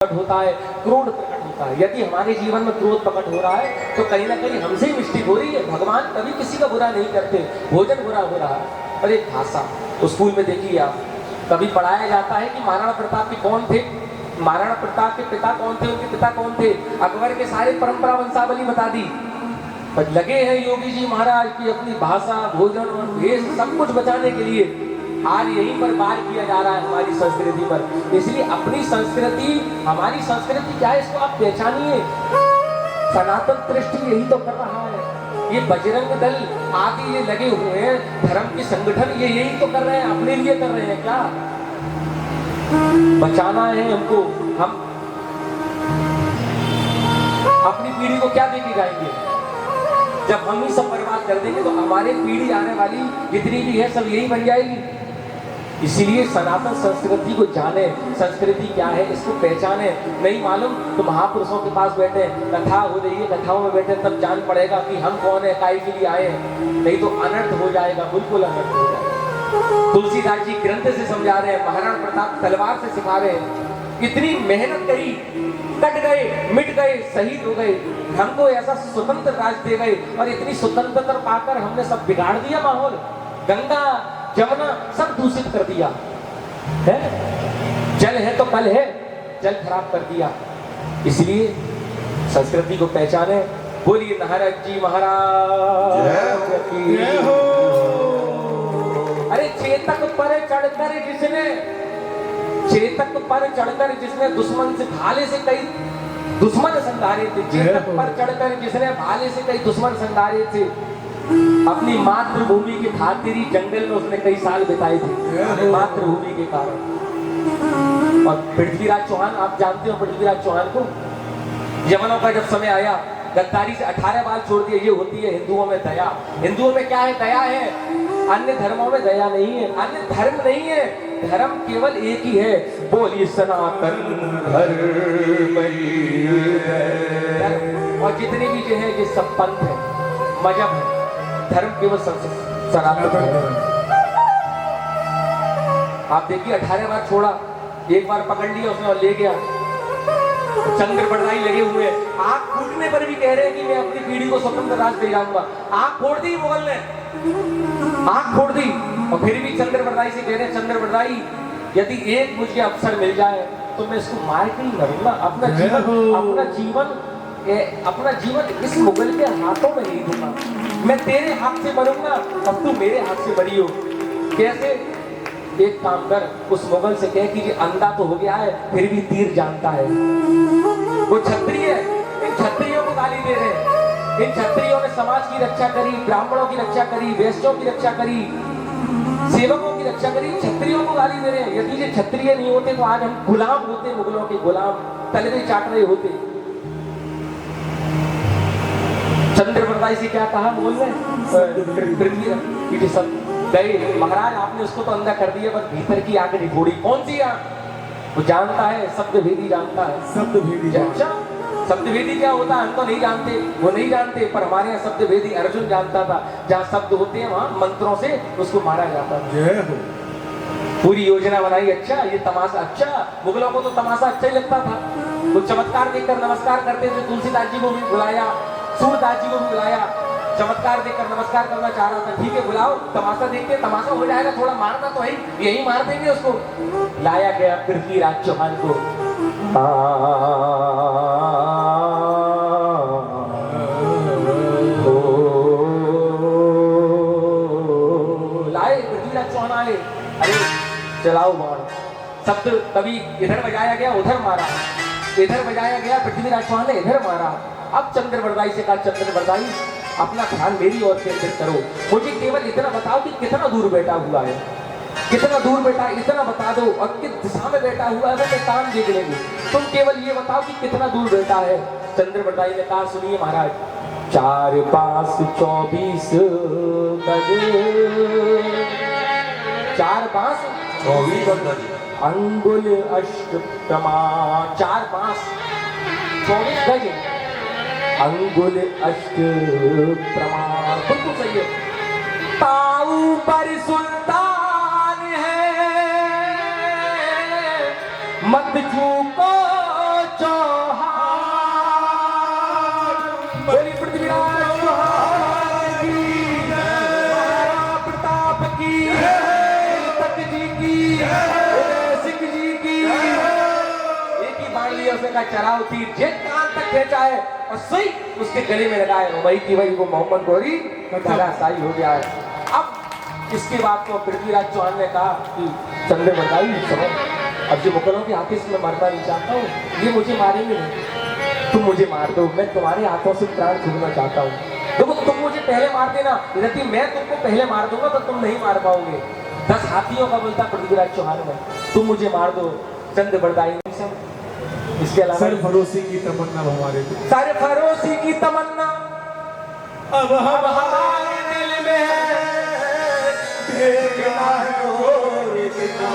प्रकट होता है, क्रोध प्रकट होता है। यदि हमारे जीवन में क्रोध प्रकट हो रहा है तो कहीं ना कहीं हमसे ही मिस्टेक हो रही है। भगवान कभी किसी का बुरा नहीं करते, भोजन बुरा हो रहा है। और एक भाषा तो स्कूल में देखिए आप, कभी पढ़ाया जाता है कि महाराणा प्रताप के कौन थे, महाराणा प्रताप के पिता कौन थे, उनके पिता कौन थे, अकबर के सारे परंपरा वंशावली बता दी। पर लगे हैं योगी जी महाराज की अपनी भाषा, भोजन और भेष सब कुछ बचाने के लिए आज यहीं पर वार किया जा रहा है हमारी संस्कृति पर। इसलिए अपनी संस्कृति, हमारी संस्कृति क्या है, इसको आप पहचानिए। सनातन दृष्टि यही तो कर रहा है। ये बजरंग दल आदि ये लगे हुए हैं, धर्म के संगठन ये यही तो कर रहे हैं, अपने लिए कर रहे हैं। क्या बचाना है हमको, हम अपनी पीढ़ी को क्या देके जाएंगे? जब हम ही सब बर्बाद कर देंगे तो हमारे पीढ़ी आने वाली जितनी भी है सब यही बन जाएगी। इसीलिए सनातन संस्कृति को जाने, संस्कृति क्या है इसको पहचाने। नहीं मालूम तो महापुरुषों के पास बैठे, कथा हो रही है, कथाओं में बैठे, तब जान पड़ेगा कि हम कौन है, काय के लिए आए हैं। नहीं तो अनर्थ हो जाएगा, बिल्कुल अनर्थ हो जाएगा। तुलसीदास जी ग्रंथ से समझा रहे हैं, महाराणा प्रताप तलवार से सिखा रहे हैं। इतनी मेहनत करी, कट गए, मिट गए, शहीद हो गए, हमको ऐसा स्वतंत्र राज दे गए और इतनी स्वतंत्रता पाकर हमने सब बिगाड़ दिया माहौल। गंगा जमुना सब दूषित कर दिया है। जल है तो कल है, जल खराब कर दिया। इसलिए संस्कृति को पहचाने। बोलिए नारद जी महाराज की। अरे चेतक पर चढ़कर जिसने, चेतक पर चढ़कर जिसने दुश्मन से भाले से कई दुश्मन संधारे थे, चेतक पर चढ़कर जिसने भाले से कई दुश्मन संधारे थे, अपनी मातृभूमि की खातिरी जंगल में उसने कई साल बिताए थे मातृभूमि के कारण। और पृथ्वीराज चौहान, आप जानते हो पृथ्वीराज चौहान को, यमनों का जब समय आया, गद्दारी से 18 बाल छोड़ दिए। ये होती है हिंदुओं में दया। हिंदुओं में क्या है? दया है। अन्य धर्मों में दया नहीं है, अन्य धर्म नहीं है, धर्म केवल एक ही है। बोलिए सनातन धर्म। और जितने भी जो है ये सब पंथ है, मजहब है, धर्म केवल सनातन है। आप देखिए 18 बार छोड़ा, एक बार पकड़ लिया उसने और ले गया। चंद्र बड़राई लगे हुए, आंख फूटने पर भी कह रहे हैं कि मैं अपनी पीढ़ी को स्वतंत्र राज दे जाऊंगा। आंख फोड़ दी मुगल ने, आंख फोड़ दी, और फिर भी चंद्र बड़राई से कह रहे हैं, चंद्र बड़राई यदि एक मुझे अवसर मिल जाए तो मैं इसको मार के ही मरूंगा। अपना जीवन इस मुगल के हाथों में नहीं दूंगा। मैं तेरे हाथ से मरूंगा, अब तू मेरे हाथ से मरी हो। कैसे? एक काम कर, उस मुगल से कह कि अंधा तो हो गया है फिर भी तीर जानता है। वो क्षत्रिय है, इन क्षत्रियों को गाली दे रहे हैं। इन क्षत्रियों ने समाज की रक्षा करी, ब्राह्मणों की रक्षा करी, वैश्यों की रक्षा करी, सेवकों की रक्षा करी, क्षत्रियों को गाली दे रहे हैं। यदि ये क्षत्रिय नहीं होते तो आज हम गुलाम होते, मुगलों के गुलाम, तलवे चाट रहे होते। चंद्र बड़राई से क्या कहा बोल रहे? सब गए, महाराज आपने उसको तो अंधा कर दिया, बस भीतर की आंख नहीं फोड़ी। कौन सी आंख? वो जानता है, शब्द भेदी जानता है। शब्द भेदी। अच्छा, शब्द भेदी क्या होता है हम तो नहीं जानते, वो नहीं जानते, पर हमारे यहाँ शब्द भेदी अर्जुन जानता था। जहाँ शब्द होते हैं वहाँ मंत्रों से उसको मारा जाता था। जय हो। पूरी योजना बनाई। अच्छा, ये तमाशा, अच्छा मुगलों को तो तमाशा अच्छा ही लगता था। वो चमत्कार देखकर नमस्कार करते थे। तुलसीदास जी को भी बुलाया, सूरदास जी को भी बुलाया, चमत्कार देखकर नमस्कार करना चाह रहा था। ठीक है बुलाओ, तमाशा देखते, तमाशा हो जाएगा, थोड़ा मारना तो है, यही मार देंगे उसको। लाया गया पृथ्वीराज चौहान को। लाए पृथ्वीराज चौहान आए, अरे चलाओ बाण। शब्द कभी इधर बजाया गया, उधर मारा, इधर बजाया गया, पृथ्वीराज चौहान ने इधर मारा। अब चंद्र बड़राई से कहा, चंद्र बड़राई अपना ध्यान मेरी ओर केंद्रित करो, मुझे केवल इतना बताओ कि कितना दूर बैठा हुआ है, कितना दूर बैठा, इतना बता दो, और किस दिशा में बैठा हुआ है मैं काम देख लेंगे, तुम केवल ये बताओ कि कितना दूर बैठा है। चंद्र बड़राई ने कहा, सुनिए महाराज, 4 5 24 गज, 4 5 24 गज, अंगुल अष्ट प्रमाण। 4 5 24 गज, अंगुल अष्ट प्रमाण। बिल्कुल सही है। ताऊ पर सुल्तान है, मत झूको तीर बांध लिया, उसने कहा चलाओ तीर, जे कान तक खेचा है और सही उसके गले में लगाए। वही की वही वो मोहम्मद गौरी धराशायी हो गया है। अब इसके बाद तो पृथ्वीराज चौहान ने कहा कि चंद्र बताई समझ, अब जो मुगलों के हाथों से मैं मरना नहीं चाहता हूँ, ये मुझे मारेंगे नहीं, तुम मुझे मार दो, मैं तुम्हारे हाथों से प्राण छूटना चाहता हूँ। देखो तुम मुझे पहले मार देना, यदि मैं तुमको पहले मार दूंगा तो तुम नहीं मार पाओगे। 10 हाथियों का बोलता पृथ्वीराज चौहान में, तुम मुझे मार दो, चंद्र बरदाई नहीं सब। इसके अलावा सरफरोशी की तमन्ना हमारे दिल, सरफरोशी की तमन्ना अब हमारे दिल में है, देखना है और कितना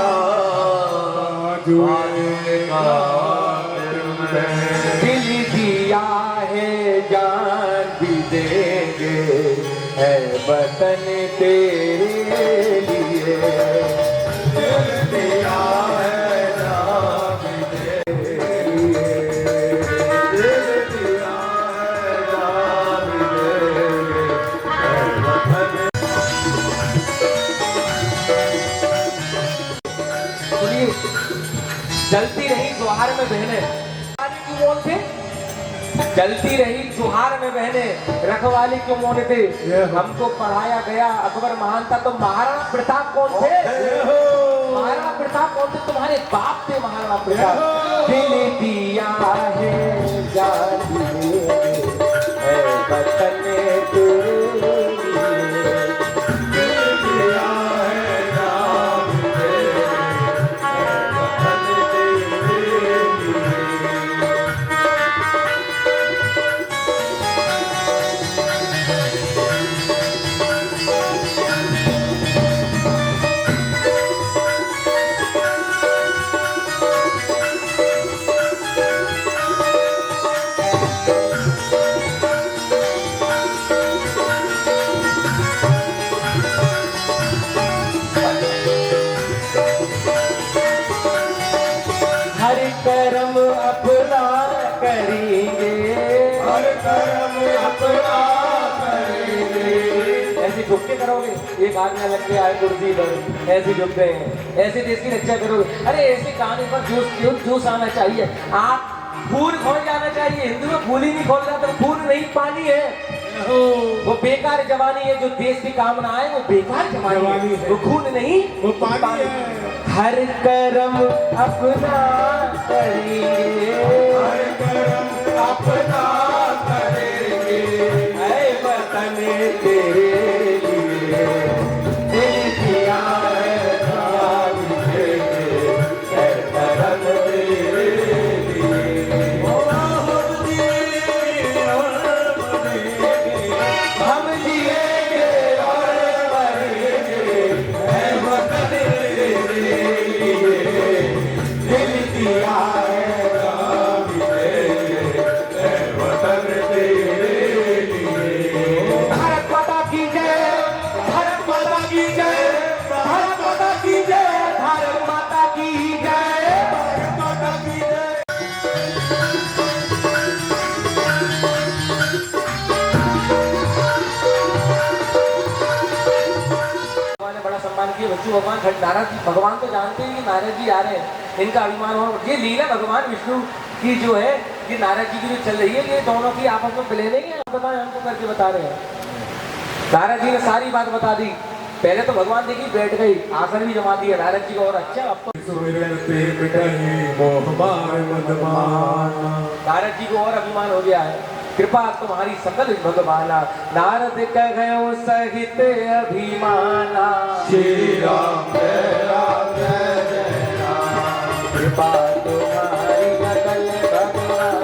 दिल दिया है, जान भी देंगे, है वतन तेरे लिए, दिल दिया है, जान भी तेरे लिए, दिल दिया है, जान भी देंगे, है वतन। सुनिए, जलती रही जोहार में बहने, क्यों मौन थे? जलती रही जोहार में बहने, रखवाली क्यों मौन थे? हमको पढ़ाया गया अकबर महान था, तो महाराणा प्रताप कौन थे? महाराणा प्रताप कौन थे? तुम्हारे बाप थे महाराणा प्रताप। दिल दिया है, जान दिए है, वतन तेरे लिए, दिल दिया है, जान दिए है, वतन तेरे लिए। हर कर्म अपना करेंगे, हर कर्म अपना करेंगे। ऐसे झुक के करोगे, एक आदमी लग के आए कुर्सी पर, ऐसे झुक गए हैं, ऐसे देश की रक्षा करोगे। अरे ऐसे कहानी पर जोश आना चाहिए। आप खून खोल जाना चाहिए, हिंदू में खून ही नहीं खोल जाता, खून नहीं पानी है, वो बेकार जवानी है। जो देश की कामना है वो बेकार जवानी है, वो खून नहीं, वो पानी है। हर कर्म अपना करेंगे, हर कर्म अपना करेंगे, है वतन तेरे लिए, दिल दिया है, जान देंगे, है वतन तेरे लिए। हम जिएंगे और मरेंगे, है वतन तेरे लिए, दिल दिया है, जान देंगे, है वतन तेरे लिए। भारत माता की जय, भारत माता की जय, भारत माता की जय, भारत माता की जय, भारत माता की जय। भगवान ने बड़ा सम्मान किया बच्चों। भगवान नारद जी, भगवान तो जानते हैं कि नारद जी आ रहे हैं, इनका अभिमान हो। ये लीला भगवान विष्णु की जो है, ये नारद जी की जो चल रही है, ये दोनों की आपस में प्ले नहीं है। आप बताएं, हमको करके बता रहे हैं। नारद जी ने सारी बात बता दी। पहले तो भगवान देखी बैठ गई, आसन भी जमा दिया नारद जी को। और अच्छा अब तो नारद जी को और अभिमान हो गया है। कृपा तुम्हारी सकल भगवाना, नारद कहो सहित अभिमाना, श्री राम जय राम जय जय राम, कृपा तुम्हारी सकल भगवान,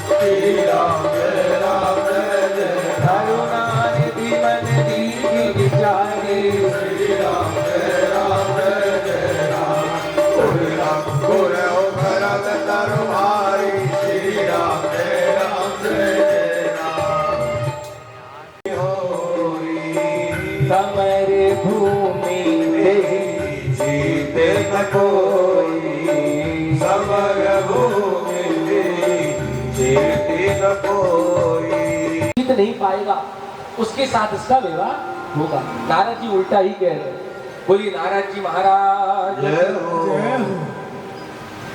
श्री राम जय राम जय जय करुणा निधि मन दीन विचारी, श्री राम जय राम जय जय राम, गुर हो भरत तरवारी, श्री राम जय राम जय जय राम। समर भूमि जीते न कोई, समर भूमि जीते न कोई, जीत नहीं पाएगा, उसके साथ इसका विवाह होगा। नारद जी उल्टा ही कह रहे हैं। बोलिए नारद जी महाराज जय हो।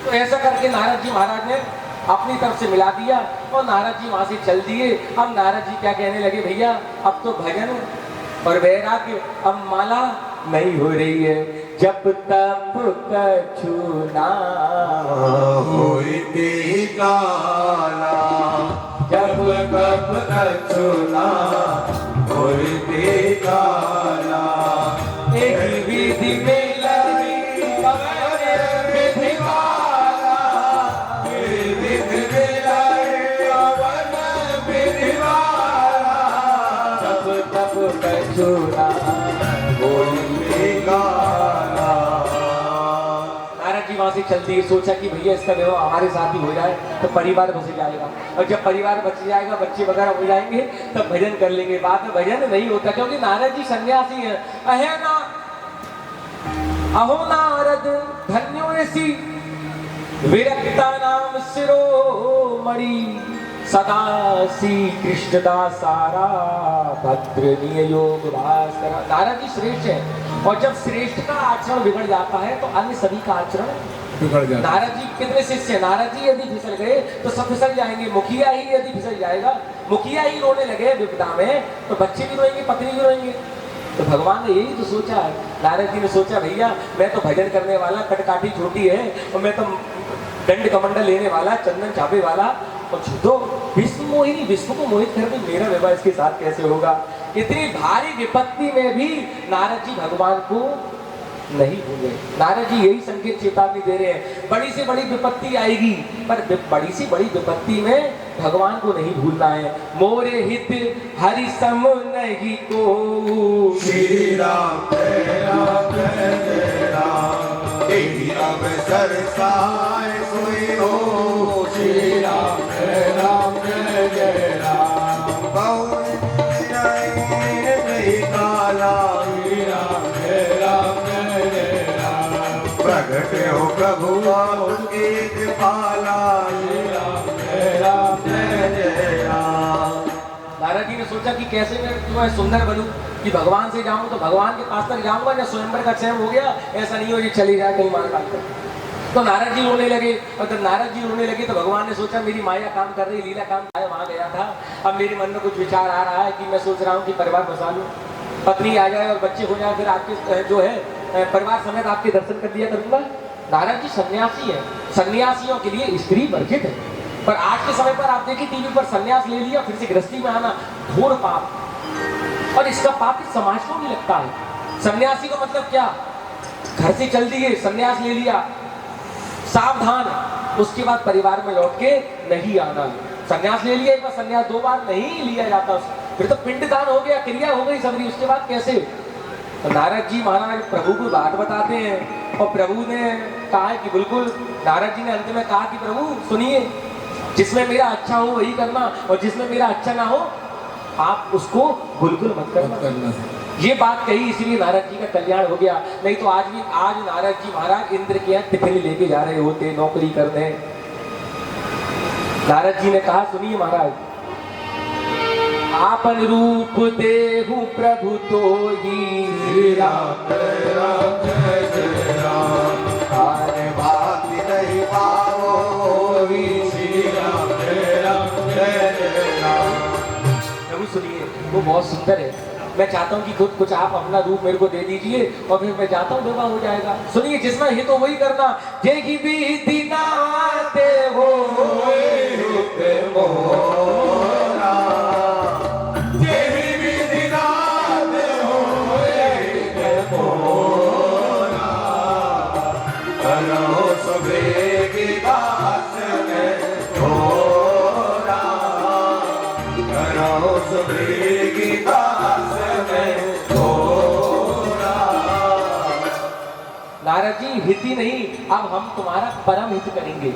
तो ऐसा करके नारद जी महाराज ने अपनी तरफ से मिला दिया और नारद जी वहां से चल दिए। अब नारद जी क्या कहने लगे, भैया अब तो भजन और वैराग्य, अब माला नहीं हो रही है। जब तप कछु ना होती काला, जब कप कछु ना होती काला, एक विधि में लगी कमर विधि वाला, विधि मिलाए पवन विधि वाला, जब तप कछु ना होती काला। नारद जी वहां से चल दिए। सोचा कि भैया इसका विवाह हमारे साथ ही हो जाए तो परिवार बच जाएगा, और जब परिवार बच जाएगा, बच्चे वगैरह हो जाएंगे, तब भजन कर लेंगे। बाद में भजन नहीं होता, क्योंकि नारद जी सन्यासी हैं। अहो नारद धन्यो ऋषि विरक्ता नाम शिरोमणि, सदा श्री कृष्णदासारा भद्र नियोग भास्कर। नारद जी श्रेष्ठ है, और जब श्रेष्ठ का आचरण बिगड़ जाता है तो अन्य सभी का आचरण बिगड़ जाता। नारद जी कितने शिष्य हैं? नारद जी यदि फिसल गए तो सब फिसल जाएंगे। मुखिया ही यदि फिसल जाएगा, मुखिया ही रोने लगे विपदा में, तो बच्चे भी रोएंगे, पत्नी भी रोएंगे। तो भगवान ने यही तो सोचा है। नारद जी ने सोचा, भैया मैं तो भजन करने वाला, कटकाठी छोटी है, और मैं तो दंड कमंडल लेने वाला, चंदन चापे वाला, और तो विश्व मोहिनी, विश्व को मोहित करके मेरा विवाह इसके साथ कैसे होगा? इतनी भारी विपत्ति में भी नारद जी भगवान को नहीं भूले। नारद जी यही संकेत चेतावनी दे रहे हैं, बड़ी से बड़ी विपत्ति आएगी, पर बड़ी से बड़ी विपत्ति में भगवान को नहीं भूलना है। मोरे हित हरि सम नहीं को, श्री राम जय राम जय राम, तेरी अवसर साय सोई हो। श्री राम जय राम जय राम, बहु नहीं काला, श्री राम जय राम जय राम, प्रगट हो प्रभु उनकी कृपाला, श्री राम जय राम जय राम। नारद जी ने सोचा कि कैसे मैं जो है सुंदर बनूं, कि भगवान से जाऊं तो भगवान के पास तक जाऊंगा, या स्वयंवर का चयन हो गया, ऐसा नहीं हो जी चली जाए कहीं मार काट कर। तो नारद जी रोने लगे, और जब नारद जी रोने लगे तो भगवान ने सोचा मेरी माया काम कर रही, लीला काम है, वहां गया था। अब मेरे मन में कुछ विचार आ रहा है कि मैं सोच रहा हूँ कि परिवार बसा लूं, पत्नी आ जाए और बच्चे हो जाए, फिर आपके जो है परिवार समेत आपके दर्शन कर दिया करूंगा। नारद जी सन्यासी है, सन्यासियों के लिए स्त्री वर्जित है, पर आज के समय पर आप देखिए टीवी पर सन्यास ले लिया, फिर से गृहस्थी में आना घोर पाप, और इसका पाप इस समाज को नहीं लगता है। सन्यासी का मतलब क्या? घर से चल दिए, सन्यास ले लिया, सावधान, उसके बाद परिवार में लौट के नहीं आना। सन्यास ले लिया एक बार, सन्यास दो बार नहीं लिया जाता, फिर तो पिंडदान हो गया, क्रिया हो गई सबरी, उसके बाद कैसे? तो नारद जी महाराज प्रभु को बात बताते हैं, और प्रभु ने कहा कि बिल्कुल, नारद जी ने अंत में कहा कि प्रभु सुनिए, जिसमें मेरा अच्छा हो वही करना, और जिसमें मेरा अच्छा ना हो आप उसको बिल्कुल मत करना। ये बात कही, इसलिए नारद जी का कल्याण हो गया। नहीं तो आज नारद जी महाराज इंद्र के यहाँ टिफिन लेके जा रहे होते नौकरी करने। नारद जी ने कहा सुनिए महाराज, आपन रूप देहु प्रभु तो ही, श्री राम जय राम जय राम, आने बात नहीं पाओ, श्री राम जय राम जय राम। प्रभु सुनिए, वो बहुत सुंदर है, मैं चाहता हूँ कि खुद कुछ आप अपना रूप मेरे को दे दीजिए, और फिर मैं जाता हूँ, विवाह हो जाएगा। सुनिए, जिसमें हित हो वही करना। जय की विधि नाते हो मोरा, तेरी विधि नाते हो मोरा, करो सबे की दास में थोड़ा, करो सबे की दास में थोड़ा। नारद जी हित ही नहीं, अब हम तुम्हारा परम हित करेंगे।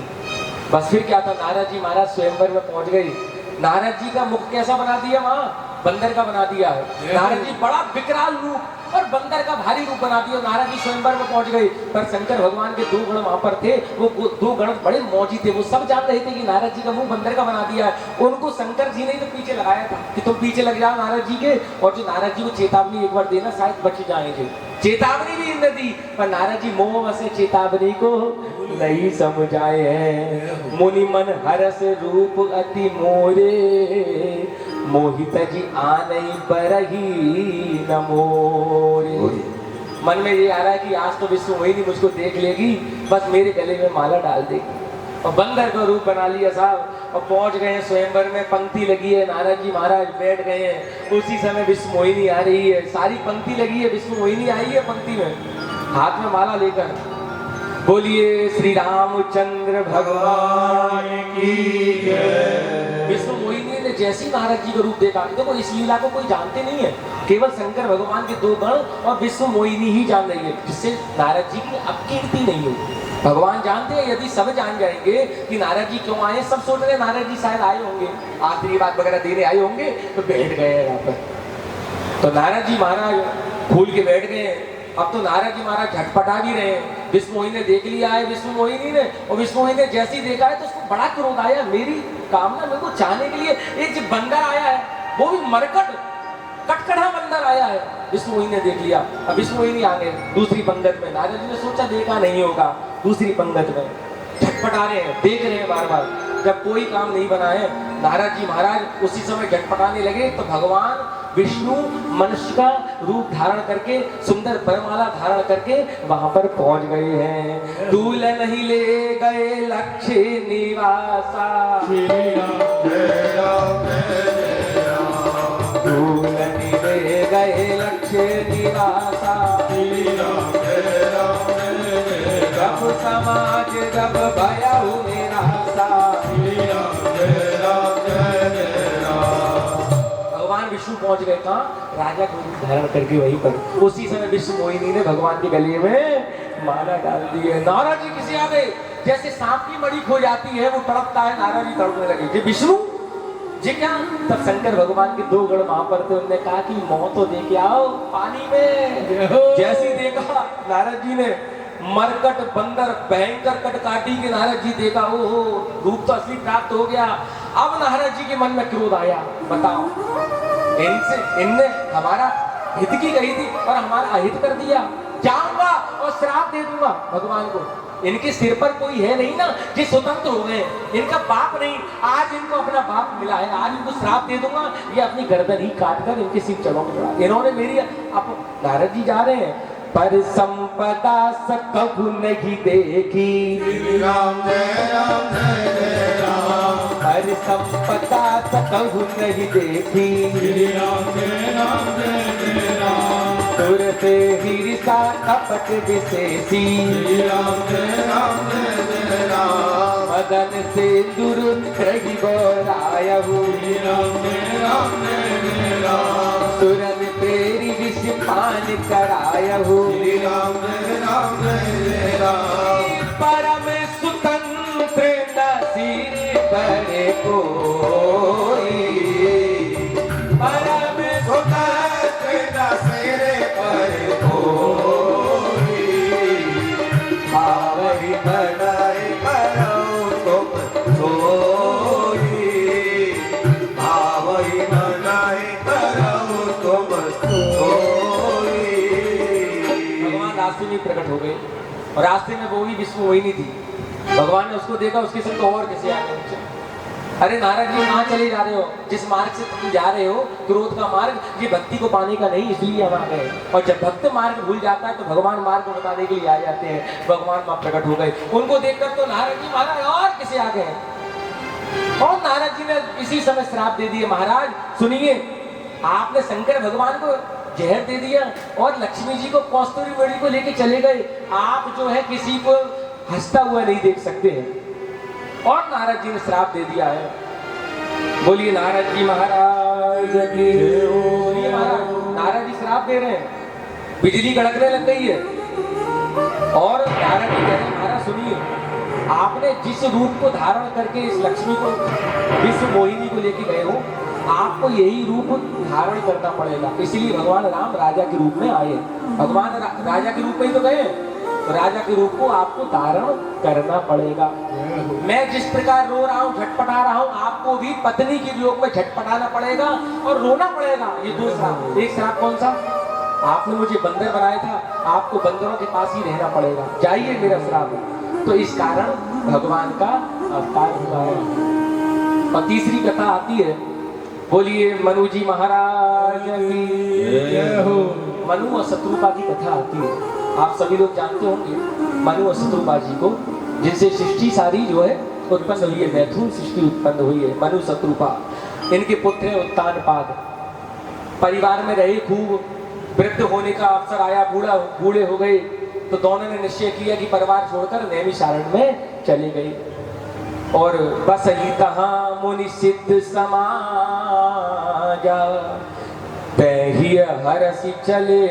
बस फिर क्या था, नारद जी महाराज स्वयंवर में पहुंच गए। नारद जी का मुख कैसा बना दिया? वहां बंदर का बना दिया है। नारद जी बड़ा विकराल रूप और बंदर का भारी रूप बना दिया। नारद जी स्वयंवर में पहुंच गए, पर शंकर भगवान के 2 गण वहां पर थे। वो 2 गण बड़े मौजी थे, वो सब जान रहे थे कि नारद जी का मुंह बंदर का बना दिया है। उनको शंकर जी ने तो पीछे लगाया था कि तुम पीछे लग जाओ नारद जी के, और जो नारद जी को चेतावनी एक बार देना, शायद बच जाएंगे। चेतावनी भी इनने दी, पर नारद जी मोह से चेतावनी को नहीं समझाए हैं। मुनि मन हरस रूप अति मोरे, मोहित जी आनई बरही न मोरे। मन में ये आ रहा है कि आज तो विष्णु मोहिनी मुझको देख लेगी, बस मेरे गले में माला डाल देगी। और बंदर का रूप बना लिया साहब, और पहुंच गए हैं स्वयंवर में। पंक्ति लगी है, नारद जी महाराज बैठ गए हैं। उसी समय विष्णु मोहिनी आ रही है, सारी पंक्ति लगी है, विष्णु मोहिनी आई है पंक्ति में, हाथ में माला लेकर। बोलिए श्री रामचंद्र भगवान की जय। विष्णु मोहिनी ने जैसे ही नारद जी का रूप देखा, देखो इस लीला को कोई जानते नहीं है, केवल शंकर भगवान के 2 गण और विष्णु मोहिनी ही जान रही है, जिससे नारद जी की अपकीर्ति नहीं होगी। भगवान जानते हैं यदि सब जान जाएंगे कि नारद जी क्यों आए, सब सोच रहे नारद जी शायद आए होंगे, आशीर्वाद वगैरह देने आए होंगे, तो बैठ गए यहाँ पर। तो नारद जी महाराज फूल के बैठ गए। अब तो नारद जी महाराज झटपटा भी रहे हैं। विष्णु मोहिनी ने देख लिया है विष्णु मोहिनी ने, और विष्णु मोहिनी ने जैसे ही देखा है तो उसको बड़ा क्रोध आया। मेरी कामना मेरे को चाहने के लिए एक जो बंदर आया है, वो भी मरकट कटकड़ा बंदर आया है। विष्णु मोहिनी ने देख लिया। अब विष्णु मोहिनी आ गए दूसरी पंगत में। नारद जी ने सोचा देखा नहीं होगा, दूसरी पंगत में झटपटा रहे हैं, देख रहे हैं बार बार। जब कोई काम नहीं बना है, नारद जी महाराज उसी समय झटपटाने लगे तो भगवान विष्णु मनुष्य का रूप धारण करके, सुंदर परमाला धारण करके वहां पर पहुंच गए हैं। दूल्हन ही ले गए लक्ष्य निवासा, दूल्हन ही ले गए लक्ष्य निवासा। जब समाज जब भयउ निराशा, भगवान विष्णु पहुंच गए कहाँ? राजा को रूप धारण करके वहीं पर। उसी समय विष्णु मोहिनी ने भगवान के गले में माला डाल दी है। नारद जी किसी आ गए, जैसे सांप की मड़ी खो जाती है, वो तड़पता है, नारद जी तड़पने लगे। जी विष्णु जी क्या? तब शंकर भगवान के 2 गण वहां पर थे। उन्होंने कहा कि मौत तो देके आओ पानी में। जैसे ही देखा नारद जी ने मरकट बंदर भयंकर कटकाटी के नारद जी देखा, ओहो रूप तो असली प्राप्त हो गया। अब नारद जी के मन में क्रोध आया, बताओ इनने हमारा हित की कही थी और हमारा अहित कर दिया। जाऊंगा और श्राप दे दूंगा भगवान को। इनके सिर पर कोई है नहीं ना कि स्वतंत्र हो गए, इनका बाप नहीं, आज इनको अपना बाप मिला है, आज इनको श्राप दे दूंगा, ये अपनी गर्दन ही काट कर इनके सिर चढ़ा चढ़ा। इन्होंने मेरी अब नारद जी जा रहे हैं, पर संपदा सकबु नहीं देखी, राम जय राम जय जय राम। पर संपदा सकबु नहीं देखी, राम जय राम जय जय राम। सुर से ईर्षा कपट विशेषी, राम जय राम। मदन से दुरुद्रहि बोरायहु, राम जय राम। सुरन तेरी विष पान करायहु, राम जय राम। परम स्वतंत्र नसीर बड़े कोई, परम स्वतंत्र नसीर बड़े कोई। आवहि बनाए करो तुम सोई, आवहि बनाए करो तुम सोई। भगवान रास्ते में प्रकट हो गए और रास्ते में वो भी विष्णु मोहिनी थी। भगवान ने उसको देखा, उसके संग तो और कैसे आ गए। अरे नारद जी कहाँ चले जा रहे हो? जिस मार्ग से तुम जा रहे हो क्रोध का मार्ग, ये भक्ति को पाने का नहीं, इसलिए हम आ गए। और जब भक्त मार्ग भूल जाता है तो भगवान मार्ग को बताने के लिए आ जाते हैं। भगवान वहां प्रकट हो गए। उनको देखकर तो नारद जी महाराज और किसे आ गए। और नारद जी ने इसी समय श्राप दे दिए। महाराज सुनिए, आपने शंकर भगवान को जहर दे दिया और लक्ष्मी जी को कौस्तुरी मणि को लेके चले गए। आप जो है किसी को हंसता हुआ नहीं देख सकते हैं। और नारद जी ने श्राप दे दिया है। बोलिए नारद जी महाराज की जय। नारद जी श्राप दे रहे हैं, बिजली कड़कने लग गई है। और नारद जी कह रहे हैं, महाराज सुनिए, आपने जिस रूप को धारण करके इस लक्ष्मी को, विष्णु मोहिनी को लेके गए हो, आपको यही रूप धारण करना पड़ेगा। इसलिए भगवान राम राजा के रूप में आए। भगवान राजा के रूप में ही तो गए, तो राजा के रूप को आपको धारण करना पड़ेगा। मैं जिस प्रकार रो रहा हूँ, झटपटा रहा हूँ, आपको भी पत्नी के वियोग में झटपटाना पड़ेगा और रोना पड़ेगा। ये 2 श्राप। एक श्राप कौन सा? आपने मुझे बंदर बनाया था, आपको बंदरों के पास ही रहना पड़ेगा, जाइए मेरा श्राप है। तो इस कारण भगवान का अवतार हुआ है। और तीसरी कथा आती है, बोलिए मनु जी महाराज की जय हो। मनु और शत्रुपा की कथा आती है। आप सभी लोग जानते होंगे मनु और शत्रुपा जी को, जिनसे सृष्टि सारी जो है उत्पन्न हुई है, मैथुन सृष्टि उत्पन्न हुई है। मनु शत्रुपा, इनके पुत्र है उत्तानपाद। परिवार में रहे, खूब वृद्ध होने का अवसर आया, बूढ़े हो गए, तो दोनों ने निश्चय किया कि परिवार छोड़कर नैमिषारण्य में चले गए। और बस ही तहाँ मुनि सिद्ध समाजा, तहिय हरसि चले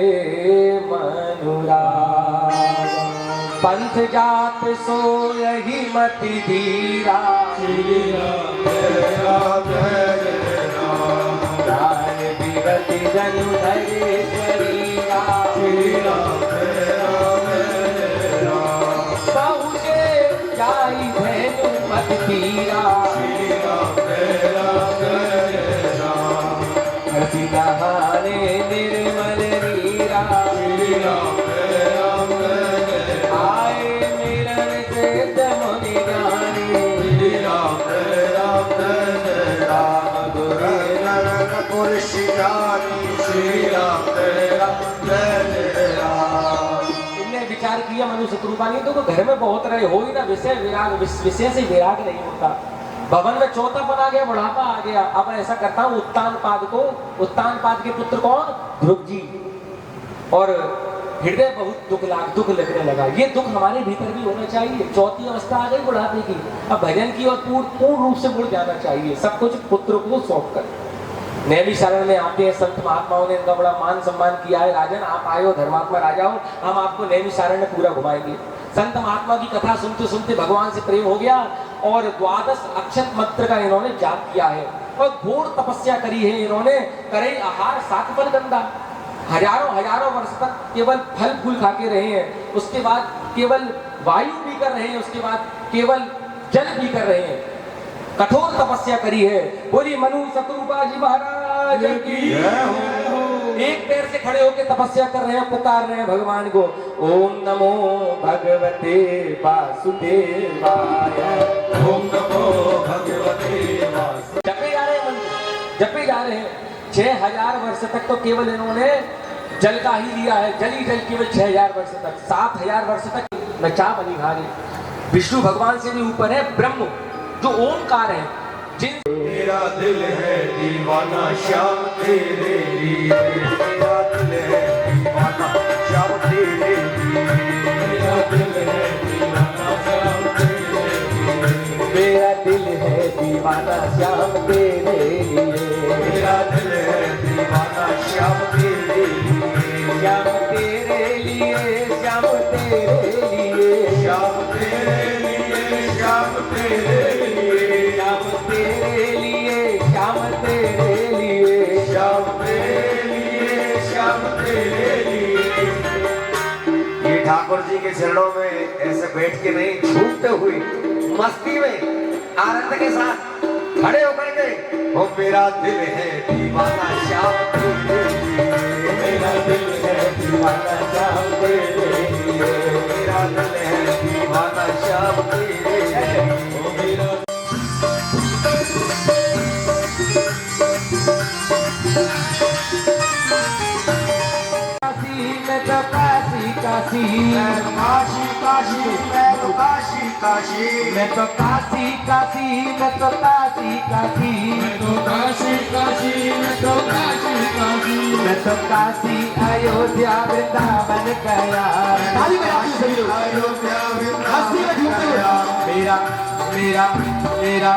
मनुराग। पंथ जात सोयहि मति धीरा, प्राण विगति जनु धरे शरीरा। बहुजे जाई धैनु मति धीरा, हसी नहाने निर्मल नीरा। आए मिलन से मुनि ज्ञानी, राम गुरु पुरुष ज्ञानी। श्री राम इनने विचार किया मनु शत्रुपा ने, तो घर में बहुत रहे, हो ही ना विषय विराग, विषय से विराग नहीं होता। भवन में चौथापन आ गया, बुढ़ापा आ गया। अब ऐसा करता हूँ उत्तानपाद के पुत्र कौन? ध्रुव जी। और हृदय बहुत दुख लगने लगा। ये दुख हमारे भीतर भी होना चाहिए। चौथी अवस्था आ गई बुढ़ापे की, अब भजन की और पूर्ण रूप से मुड़ जाना चाहिए, सब कुछ पुत्र को सौंप कर। नैमिषारण्य में आते हैं संत महात्माओं ने, इनका बड़ा मान सम्मान किया है। राजन आप आए हो, धर्मात्मा राजा हो, हम आपको नैमिषारण्य पूरा घुमाएंगे। संत महात्मा की कथा सुनते सुनते भगवान से प्रेम हो गया और 12 अक्षत मंत्र का इन्होंने जाप किया है और घोर तपस्या करी है इन्होंने। करे आहार सात फल गंदा, हजारों वर्ष तक केवल फल फूल खा के रहे हैं। उसके बाद केवल वायु पी कर रहे हैं, उसके बाद केवल जल पी कर रहे हैं। कठोर तपस्या करी है। बोली मनु शत्रुपा जी महाराज की जय हो। एक पैर से खड़े होकर तपस्या कर रहे हैं, पुकार रहे हैं भगवान को, ओम नमो भगवते वासुदेवाय, ओम नमो भगवते वासुदेवाय। जपे जा रहे हैं मंत्र, जपे जा रहे हैं। 6000 वर्ष तक तो केवल इन्होंने जल का ही लिया है, जल ही जल केवल 6000 वर्ष तक। 7000 वर्ष तक नचा बलिहारी। विष्णु भगवान से भी ऊपर है ब्रह्म जो ओमकार है। मेरा दिल है दीवाना श्याम तेरे लिए, मेरा दिल है दीवाना श्याम तेरे लिए, मेरा दिल है दीवाना श्याम तेरे लिए, मेरा दिल है दीवाना श्याम तेरे लिए, मेरा दिल है दीवाना श्याम तेरे लिए, श्याम तेरे लिए, श्याम तेरे लिए, श्याम तेरे लिए, श्याम तेरे लिए, श्याम तेरे लिए, श्याम तेरे लिए, श्याम तेरे लिए, श्याम तेरे लिए। ये ठाकुर जी के चरणों में ऐसे बैठ के नहीं, झूमते हुए मस्ती में आनंद के साथ खड़े होकर के, वो मेरा दिल है दीवाना श्याम तेरे लिए, मेरा दिल है दीवाना श्याम तेरे लिए, मेरा दिल है दीवाना श्याम तेरे लिए, वो मेरा काशी काशी काशी मैं तो काशी काशी, मैं तो काशी काशी, मैं तो काशी काशी, मैं तो काशी काशी, मैं तो काशी काशी, मैं तो काशी अयोध्या वृंदावन गया। अयोध्या वृंदावन गया। मेरा मेरा मेरा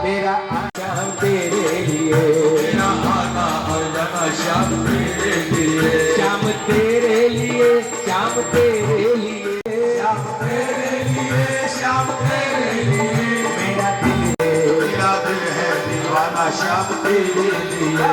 मेरा श्याम तेरे लिए, मेरा आना और जाना श्याम तेरे लिए, श्याम तेरे लिए, श्याम तेरे लिए, श्याम तेरे लिए, श्याम तेरे लिए, मेरा दिल है दीवाना श्याम तेरे लिए।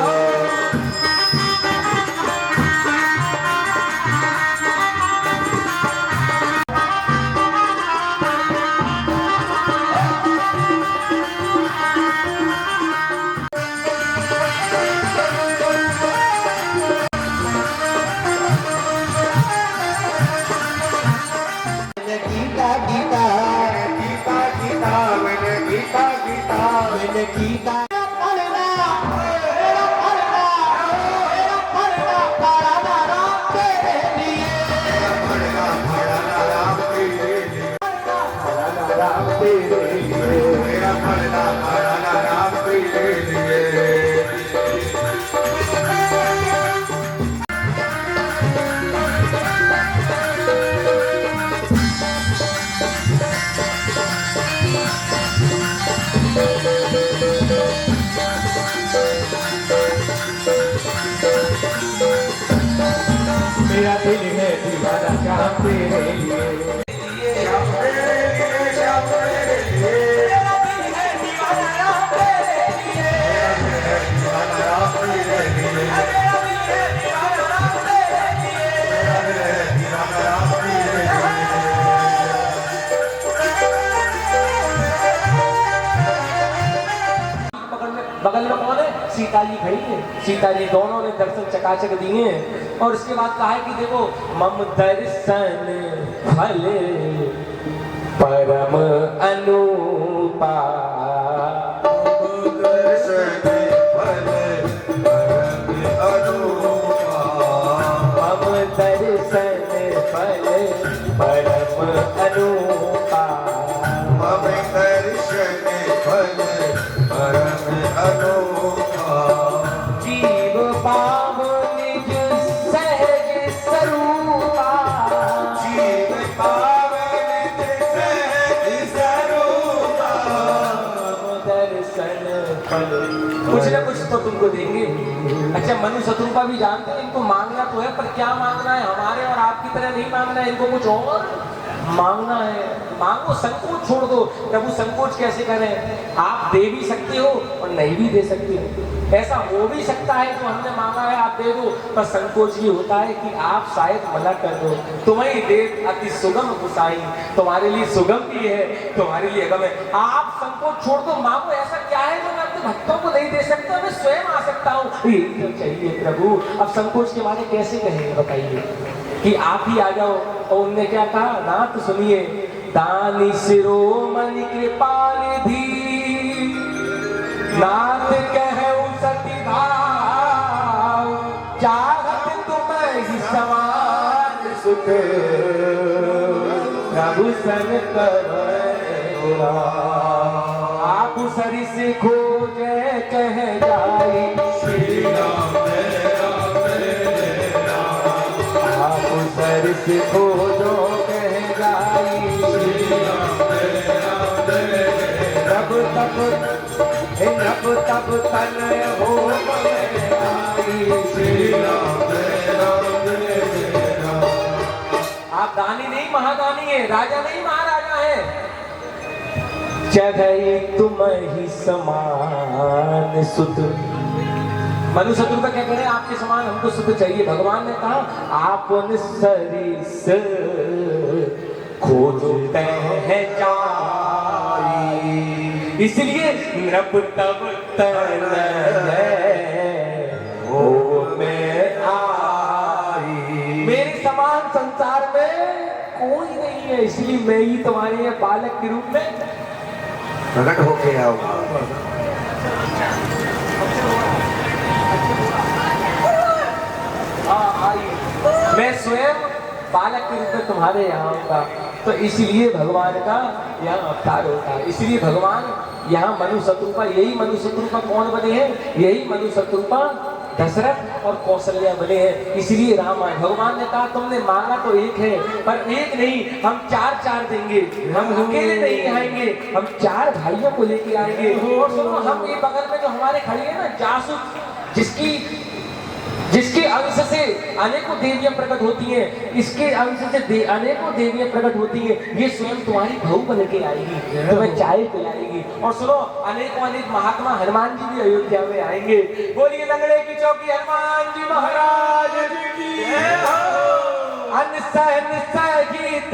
मैंने कीता मेरा पढ़ना पढ़ाना राम तेरे लिए। मेरा दिल है दीवाना श्याम तेरे लिए। बगल में कौन है? सीता जी खड़ी है। सीता जी दोनों ने दर्शन चकाचक दिए हैं और उसके बाद कहा है कि देखो मम दर्शन फल परम अनुपा। दर्शन फल परम अनुपा। मम दर्शन फल परम अनुपा। मम दर्शन फल परम अनुपा। जीव पावो निज सहज स्वरूपा। जीव पावन सहज स्वरूपा। दर्शन फल कुछ न कुछ तो तुमको देंगे। अच्छा मनु शत्रुपा भी जानते हैं इनको मांगना तो है, पर क्या मांगना है? हमारे और आपकी तरह नहीं मांगना है, इनको कुछ और मांगना है। मांगो, संकोच छोड़ दो। प्रभु संकोच कैसे करें? आप दे भी सकते हो और नहीं भी दे सकते हो। ऐसा हो भी सकता है जो हमने मांगा है आप दे दो, पर संकोच ये होता है कि आप शायद मना कर दो। तुम्हें देव अति सुगम गुसाई, तुम्हारे लिए सुगम भी है, तुम्हारे लिए अगम है। आप संकोच छोड़ दो, मांगो। ऐसा क्या है जो मैं अपने भक्तों को नहीं दे सकता? मैं स्वयं आ सकता हूँ। ये तो चाहिए प्रभु। अब संकोच के बारे कैसे कहेंगे बताइए कि आप ही आ जाओ। और उनने क्या कहा? नाथ सुनिए, दानी शिरोमणि कृपाल धी, नाथ कहु सती भाव, चाहत तुम ही समान सुख, प्रभु सन करो। आप सरिस खोजे कह जाई, श्री राम आप सरिस खोजो कह जाई, रब तब तब तनय हो आई। श्री राम आप दानी नहीं महादानी है, राजा नहीं महाराजा है। जगई तुम ही समान सुत। मनु शत्रु का क्या करें? आपके समान हमको सुख चाहिए। भगवान ने कहा आपन सरिस खोजते हैं जाई, इसलिए नब तब तनय हो में आई। मेरे समान संसार में कोई नहीं है, इसलिए मैं ही तुम्हारे बालक के रूप में प्रकट होके आऊंगा। मैं स्वयं बालक के रूप में तुम्हारे यहाँ आऊंगा। तो इसलिए भगवान का यहाँ अवतार होता है। इसलिए भगवान यहाँ मनु शत्रुपा, यही मनु शत्रुपा कौन बने हैं? यही मनु शत्रुपा दशरथ और कौशल्या बने हैं। इसलिए राम आए। भगवान ने कहा तुमने मांगा तो एक है, पर एक नहीं, हम चार चार देंगे। हम अकेले नहीं आएंगे, हम चार भाइयों को लेके आएंगे। और सुनो, हम ये बगल में जो हमारे खड़ी है ना जासूस, जिसके अंश से अनेकों देवियां प्रकट होती हैं, इसके अंश से अनेकों देवियां प्रकट होती हैं, ये स्वयं तुम्हारी बहू बन के आएगी, तुम्हें चाय पिलाएगी। और सुनो, अनेकों अनेक महात्मा हनुमान जी भी अयोध्या में आएंगे। बोलिए लंगड़े की चौकी हनुमान जी महाराज की जय हो। अनसन सहित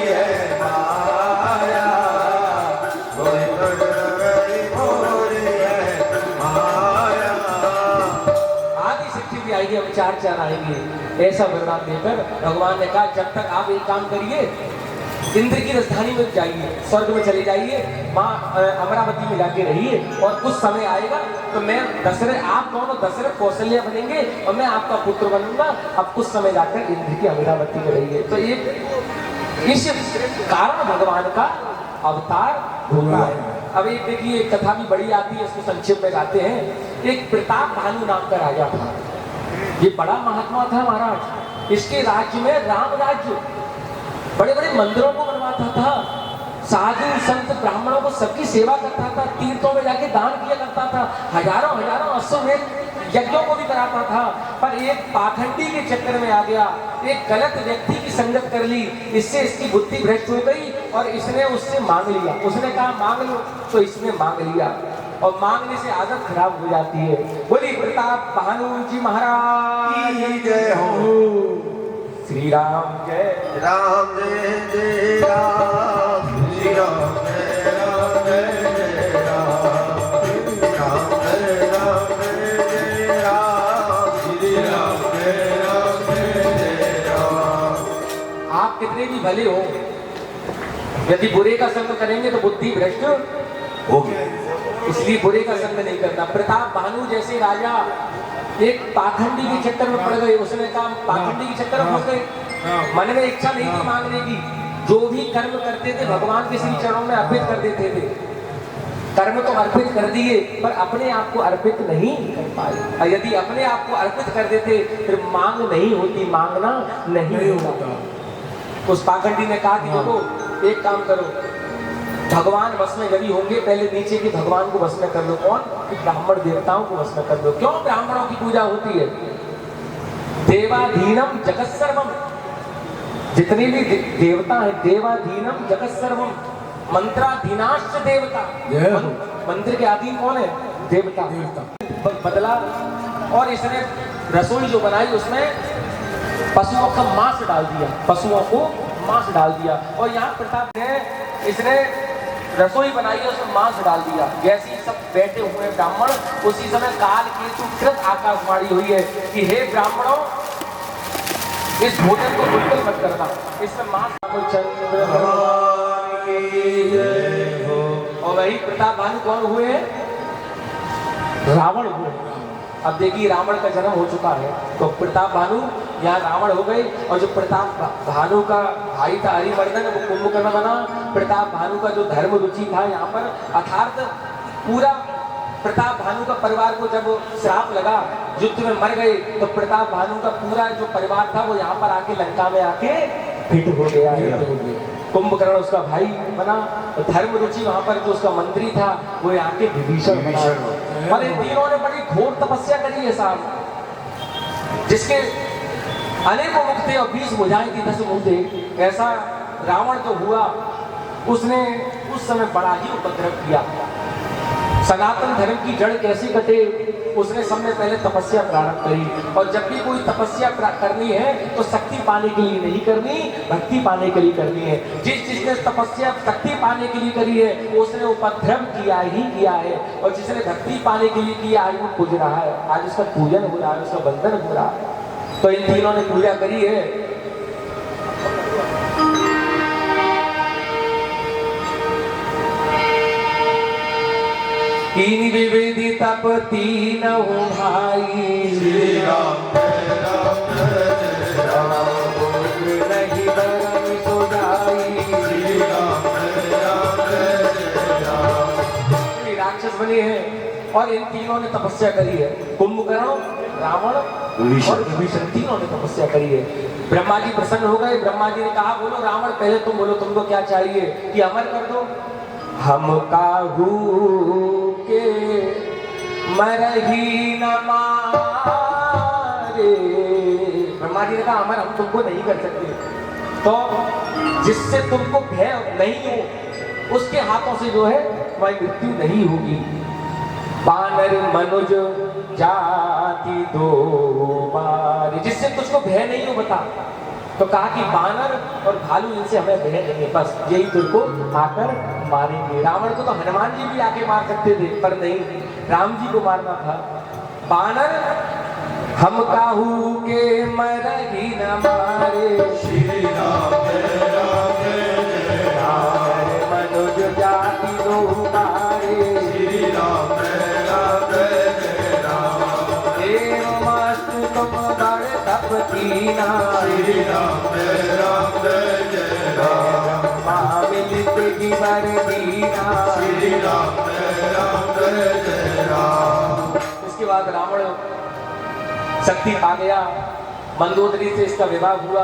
है माया, कोई बड़ी मोरी है माया। आदि शक्ति भी आएगी, हम चार चार आएंगे, ऐसा वरदान देकर भगवान ने कहा जब तक आप एक काम करिए, इंद्र की राजधानी में जाइए, स्वर्ग में चले जाइए, माँ अमरावती में जाके रहिए, और कुछ समय आएगा तो मैं दशरथ, आप दोनों दशरथ कौशल्या बनेंगे और मैं आपका पुत्र बनूंगा। अब कुछ समय जाकर इंद्र की अमरावती में रहिए। तो एक इस कारण भगवान का अवतार होता है। अब एक देखिए कथा भी बड़ी आती है, इसको संक्षेप में गाते हैं। एक प्रताप भानु नाम का राजा था, ये बड़ा महात्मा था महाराज। इसके राज्य में राम राज्य, बड़े बड़े मंदिरों को बनवाता था, साधु संत ब्राह्मणों को सबकी सेवा करता था, तीर्थों में जाके दान किया करता था, हजारों हजारों अश्वमेध यज्ञों को भी कराता था। पर एक पाखंडी के चक्कर में आ गया, एक गलत व्यक्ति की संगत कर ली, इससे इसकी बुद्धि भ्रष्ट हो गई और इसने उससे मांग लिया। उसने कहा मांग लो, तो इसने मांग लिया, और मांगने से आदत खराब हो जाती है। बोली प्रताप भानु जी महाराज की जय हो। श्री राम जय राम जय जय राम, श्री राम जय राम जय राम, राम जय राम जय राम, श्री राम जय राम जय राम। आप कितने भी भले हो, यदि बुरे का संग करेंगे तो बुद्धि भ्रष्ट होगी, इसलिए बुरे का संग नहीं करना। प्रताप भानु जैसे राजा एक पाखंडी के चक्कर में पड़ गए। उसने कहा पाखंडी के चक्कर में फंस गए, मन में इच्छा नहीं थी मांगने की, जो भी कर्म करते थे भगवान के श्री चरणों में अर्पित कर देते थे। कर्म तो अर्पित कर दिए पर अपने आप को अर्पित नहीं कर पाए। और यदि अपने आप को अर्पित कर देते फिर मांग नहीं होती, मांगना नहीं होता। उस पाखंडी ने कहा कि देखो एक काम करो, भगवान वश में यदि होंगे पहले नीचे के भगवान को वश में कर लो। कौन? ब्राह्मण देवताओं को वश में कर लो। क्यों ब्राह्मणों की पूजा होती है? देवाधीनम जगत सर्वम, जितने भी देवता है देवाधीनम जगत सर्वम, मंत्राधीनाश्च देवता। मंदिर के अधीन कौन है? देवता। बदला और इसने रसोई जो बनाई उसमें पशुओं का मांस डाल दिया, पशुओं को मांस डाल दिया। और यहाँ प्रताप ने इसने रसोई बनाई है उसमें मांस डाल दिया। जैसे ही सब बैठे हुए ब्राह्मण, उसी समय काल केतु कृत आकाशवाणी हुई है कि हे ब्राह्मणों, इस भोजन को बिल्कुल मत करना, इसमें मांस चंद्र भगवान की जय हो। और वही प्रताप भानु कौन हुए? रावण हुए। अब देखिए रावण का जन्म हो चुका है, तो प्रताप भानु यहाँ रावण हो गए। और जो प्रताप भानु का भाई था हरिवर्धन, वो कुंभकर्ण बना। प्रताप भानु का जो धर्म रुचि था यहाँ पर अर्थात पूरा प्रताप भानु का परिवार को जब श्राप लगा, युद्ध में मर गए, तो प्रताप भानु का पूरा जो परिवार था वो यहाँ पर आके लंका में आके फिट हो गया। कुंभकर्ण उसका भाई बना, तो धर्म रुचि वहां पर जो उसका मंत्री था वो यहाँ के विभीषण बना। और इन तीनों ने बड़ी घोर तपस्या करी है साहब, जिसके अनेकों मुख थे और 20 भुजाएं थी, 10 मुंह थे। ऐसा रावण जो हुआ, उसने उस समय बड़ा ही उपद्रव किया। सनातन धर्म की जड़ कैसे कटे, उसने सबसे पहले तपस्या प्रारंभ करी। और जब भी कोई तपस्या करनी है तो शक्ति पाने के लिए नहीं करनी, भक्ति पाने के लिए करनी है। जिसने तपस्या शक्ति पाने के लिए करी है उसने उपद्रव किया ही किया है, और जिसने भक्ति पाने के लिए किया आज वो पूज रहा है, आज उसका पूजन हो रहा है, उसका बंधन हो रहा है। तो इन तीनों ने पूजा करी है। तीन विविधि तप तीन भाई, श्री राम जय राम जय राम, नहीं बरम सोजाई। श्री राम जय राम जय राम। राक्षस बने हैं और इन तीनों ने तपस्या करी है। कुंभकर्ण, रावण और विभीषण, तीनों ने तपस्या करी है। ब्रह्मा जी प्रसन्न हो गए। ब्रह्मा जी ने कहा बोलो रावण, पहले तुम बोलो तुमको क्या चाहिए कि अमर कर दो। हम काहू के मरही न मारे। ब्रह्मा जी ने कहा अमर हम तुमको नहीं कर सकते, तो जिससे तुमको भय नहीं हो उसके हाथों से जो है वह मृत्यु नहीं होगी। बानर मनुज जाति दो बार, जिससे तुझको भय नहीं हो बता, तो कहा कि बानर और भालू इनसे हमें भेड़ देंगे, बस यही तुझको आकर मारेंगे। रावण को तो हनुमान जी भी आके मार सकते थे, पर नहीं, राम जी को मारना था। बानर हम काहू के मरही न मारे, श्री राम जय राम जय राम, मनुज जाति दो मारे, श्री राम जय राम जय राम, देव मस्त तुम बड़ तप कीना, श्री राम जय राम, मिलित की बर दीना, श्री राम जय राम। इसके बाद रावण शक्ति पा गया, मंदोदरी से इसका विवाह हुआ।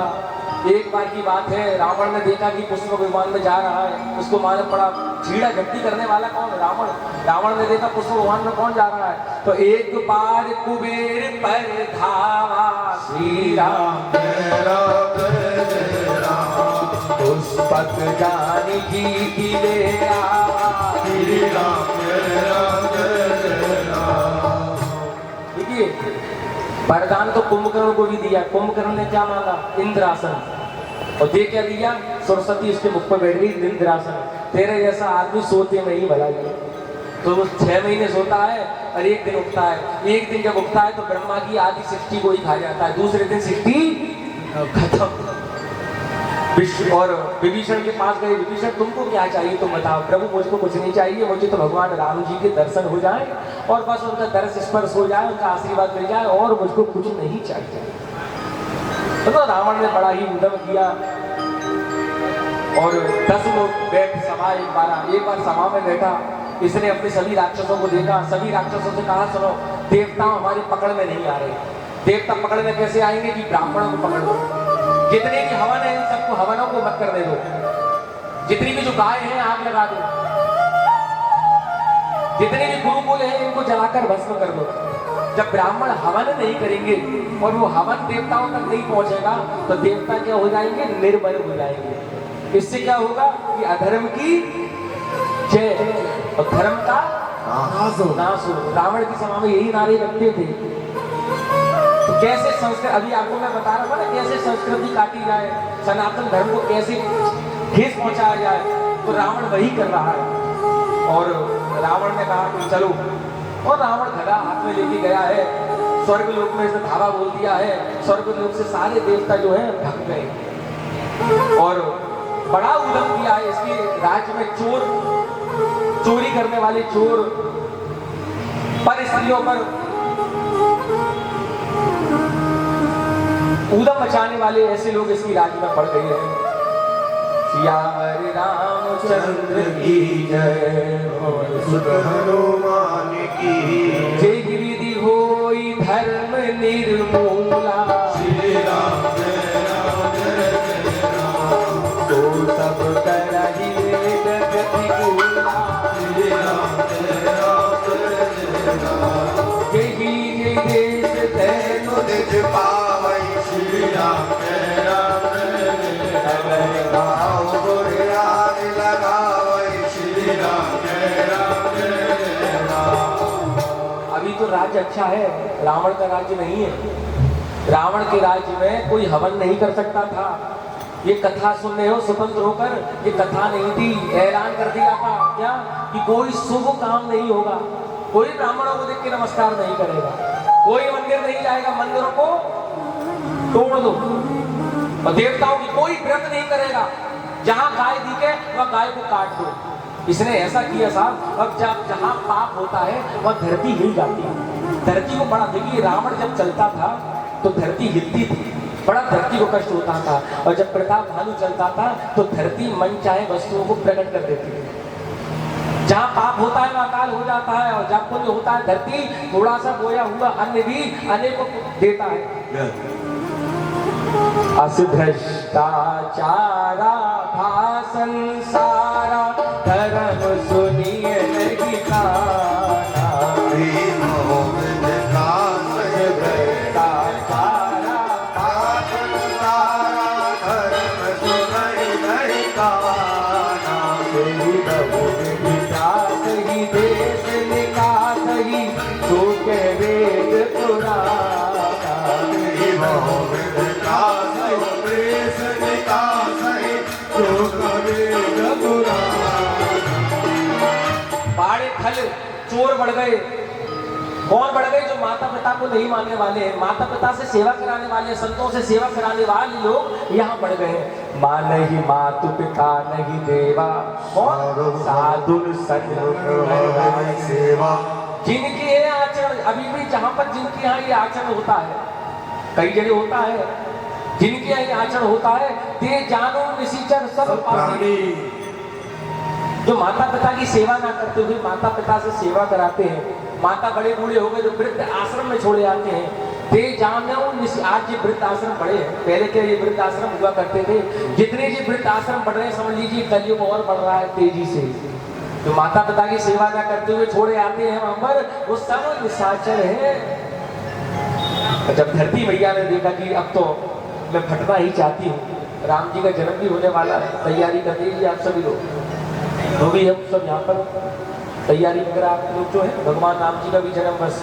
एक बार की बात है, रावण ने देखा कि पुष्प विमान में जा रहा है, उसको मालूम पड़ा छीड़ा झपटी करने वाला कौन है, रावण। रावण ने देखा पुष्प विमान में कौन जा रहा है, तो एक बार कुबेर पर धावा, श्री राम जय राम जय राम, पुष्पक जान की ले आवा, श्री राम जय राम। देखिए वरदान तो कुंभकर्ण को भी दिया। कुंभकर्ण ने क्या मांगा? इंद्रासन। और दे क्या दिया? सरस्वती उसके मुख पर बैठ गई, इंद्रासन। तेरे जैसा आदमी सोते में ही भला गया। तो वो 6 महीने सोता है और एक दिन उठता है। एक दिन जब उठता है तो ब्रह्मा की आधी सृष्टि को ही खा जाता है, दूसरे दिन सृष्टि खत्म। और विभीषण के पास गए, विभीषण तुमको क्या चाहिए तुम बताओ। प्रभु मुझको कुछ नहीं चाहिए, मुझे तो भगवान राम जी के दर्शन हो जाए और बस उनका दर्श स्पर्श हो जाए, उनका आशीर्वाद मिल जाए, और मुझको कुछ नहीं चाहिए। तो रावण ने बड़ा ही उद्यम किया और 10 लोग बैठ सभा एक बार सभा में बैठा। इसने अपने सभी राक्षसों को देखा, सभी राक्षसों से कहा सुनो, देवता हमारे पकड़ में नहीं आ रहे। देवता पकड़ में कैसे आएंगे? कि ब्राह्मणों को पकड़ लो, जितने भी हवन है इन सबको हवनों को मत करने दो, जितनी भी जो गाय हैं आग लगा दो, जितने भी गुरुकुल हैं इनको जलाकर भस्म कर दो। जब ब्राह्मण हवन नहीं करेंगे और वो हवन देवताओं तक नहीं पहुंचेगा तो देवता क्या हो जाएंगे? निर्बल हो जाएंगे। इससे क्या होगा कि अधर्म की जय और धर्म का नाश हो। रावण की सभा में यही नारे लगते थे। तो कैसे संस्कृति, अभी आपको मैं बता रहा था ना, कैसे संस्कृति काटी जाए, सनातन धर्म को कैसे ठेस पहुंचाया जाए, तो रावण वही कर रहा है। और रावण ने कहा कि चलो, और रावण गदा हाथ में लेके गया है, स्वर्ग लोक में इसने धावा बोल दिया है। स्वर्ग लोक से सारे देवता जो है भाग गए और बड़ा उद्यम किया है। इसके राज्य में चोरी करने वाले चोर, पर स्त्रियों पर उद्यम मचाने वाले ऐसे लोग इसकी राज्य में पड़ गए हैं। सियावर रामचंद्र की जय, सुत हनुमान की जय। विधि होई धर्म निर्मूला, श्री राम जय राम, तो सब करहि वेद प्रतिकूला, श्री राम जय राम, जय देश तैनु निज पावै, श्री राम जय राम, गाओ गुरियान लगावै, श्री राम जय राम। अभी तो राज्य अच्छा है, रावण का राज्य नहीं है। रावण के राज्य में कोई हवन नहीं कर सकता था। ये कथा सुन रहे हो स्वतंत्र होकर, ये कथा नहीं थी, ऐलान कर दिया था क्या कि कोई शुभ काम नहीं होगा, कोई ब्राह्मणों को देख के नमस्कार नहीं करेगा, कोई मंदिर नहीं जाएगा, मंदिरों को तोड़ दो, और देवताओं की कोई व्रत नहीं करेगा, जहां गाय दिखे वह गाय को काट दो। इसने ऐसा किया साहब। अब जब जहां पाप होता है वह धरती हिल जाती है। धरती को बड़ा, देखिए रावण जब चलता था तो धरती हिलती थी, बड़ा धरती को कष्ट होता था। और जब प्रताप भानु चलता था तो धरती मन चाहे वस्तुओं को प्रकट कर देती थी। जहां पाप होता है वह अकाल हो जाता है, और जब पुण्य होता है धरती थोड़ा सा बोया हुआ अन्न भी अनेकों को देता है। असभ्रष्टाचारा भाषण सारा, धर्म सुनिए नहीं ताना, भ्रष्टाचारा भाषण सारा, धर्म सुनई नहीं काना, ही देश निकास ही तो कह वेद पुराना, जो कबीर पुराना। पाड़े खल चोर बढ़ गए। कौन बढ़ गए? जो माता पिता को नहीं मानने वाले हैं, माता पिता से सेवा कराने वाले, संतों से सेवा कराने वाले लोग यहाँ बढ़ गए। माँ नहीं मातु पिता नहीं देवा, कौन? साधु संत सेवा। जिनकी ये आचरण अभी भी, जहाँ पर जिनके यहाँ ये आचरण होता है, कई जगह होता है, जिनके यहाँ ये आचरण होता है, ते जानो निशिचर सब प्राणी। जो माता पिता की सेवा ना करते हुए माता पिता से सेवा कराते हैं, माता बड़े बूढ़े हो गए जो वृद्ध आश्रम में छोड़े आते हैं, ते जानो आज ये वृद्ध आश्रम बड़े हैं। पहले क्या ये वृद्ध आश्रम हुआ करते थे? जितने ये वृद्ध आश्रम बढ़ रहे हैं, समझ लीजिए कलयुग और बढ़ रहा है तेजी से। जो माता पिता की सेवा ना करते हुए छोड़े आते हैं वहां पर, वो सब निशाचर है। जब धरती मैया ने देखा कि अब तो मैं फटना ही चाहती हूँ, राम जी का जन्म भी होने वाला है, तैयारी कर लीजिए आप सभी लोग, तो भी हम सब यहाँ पर तैयारी वगैरह आप लोग जो है, भगवान राम जी का भी जन्म बस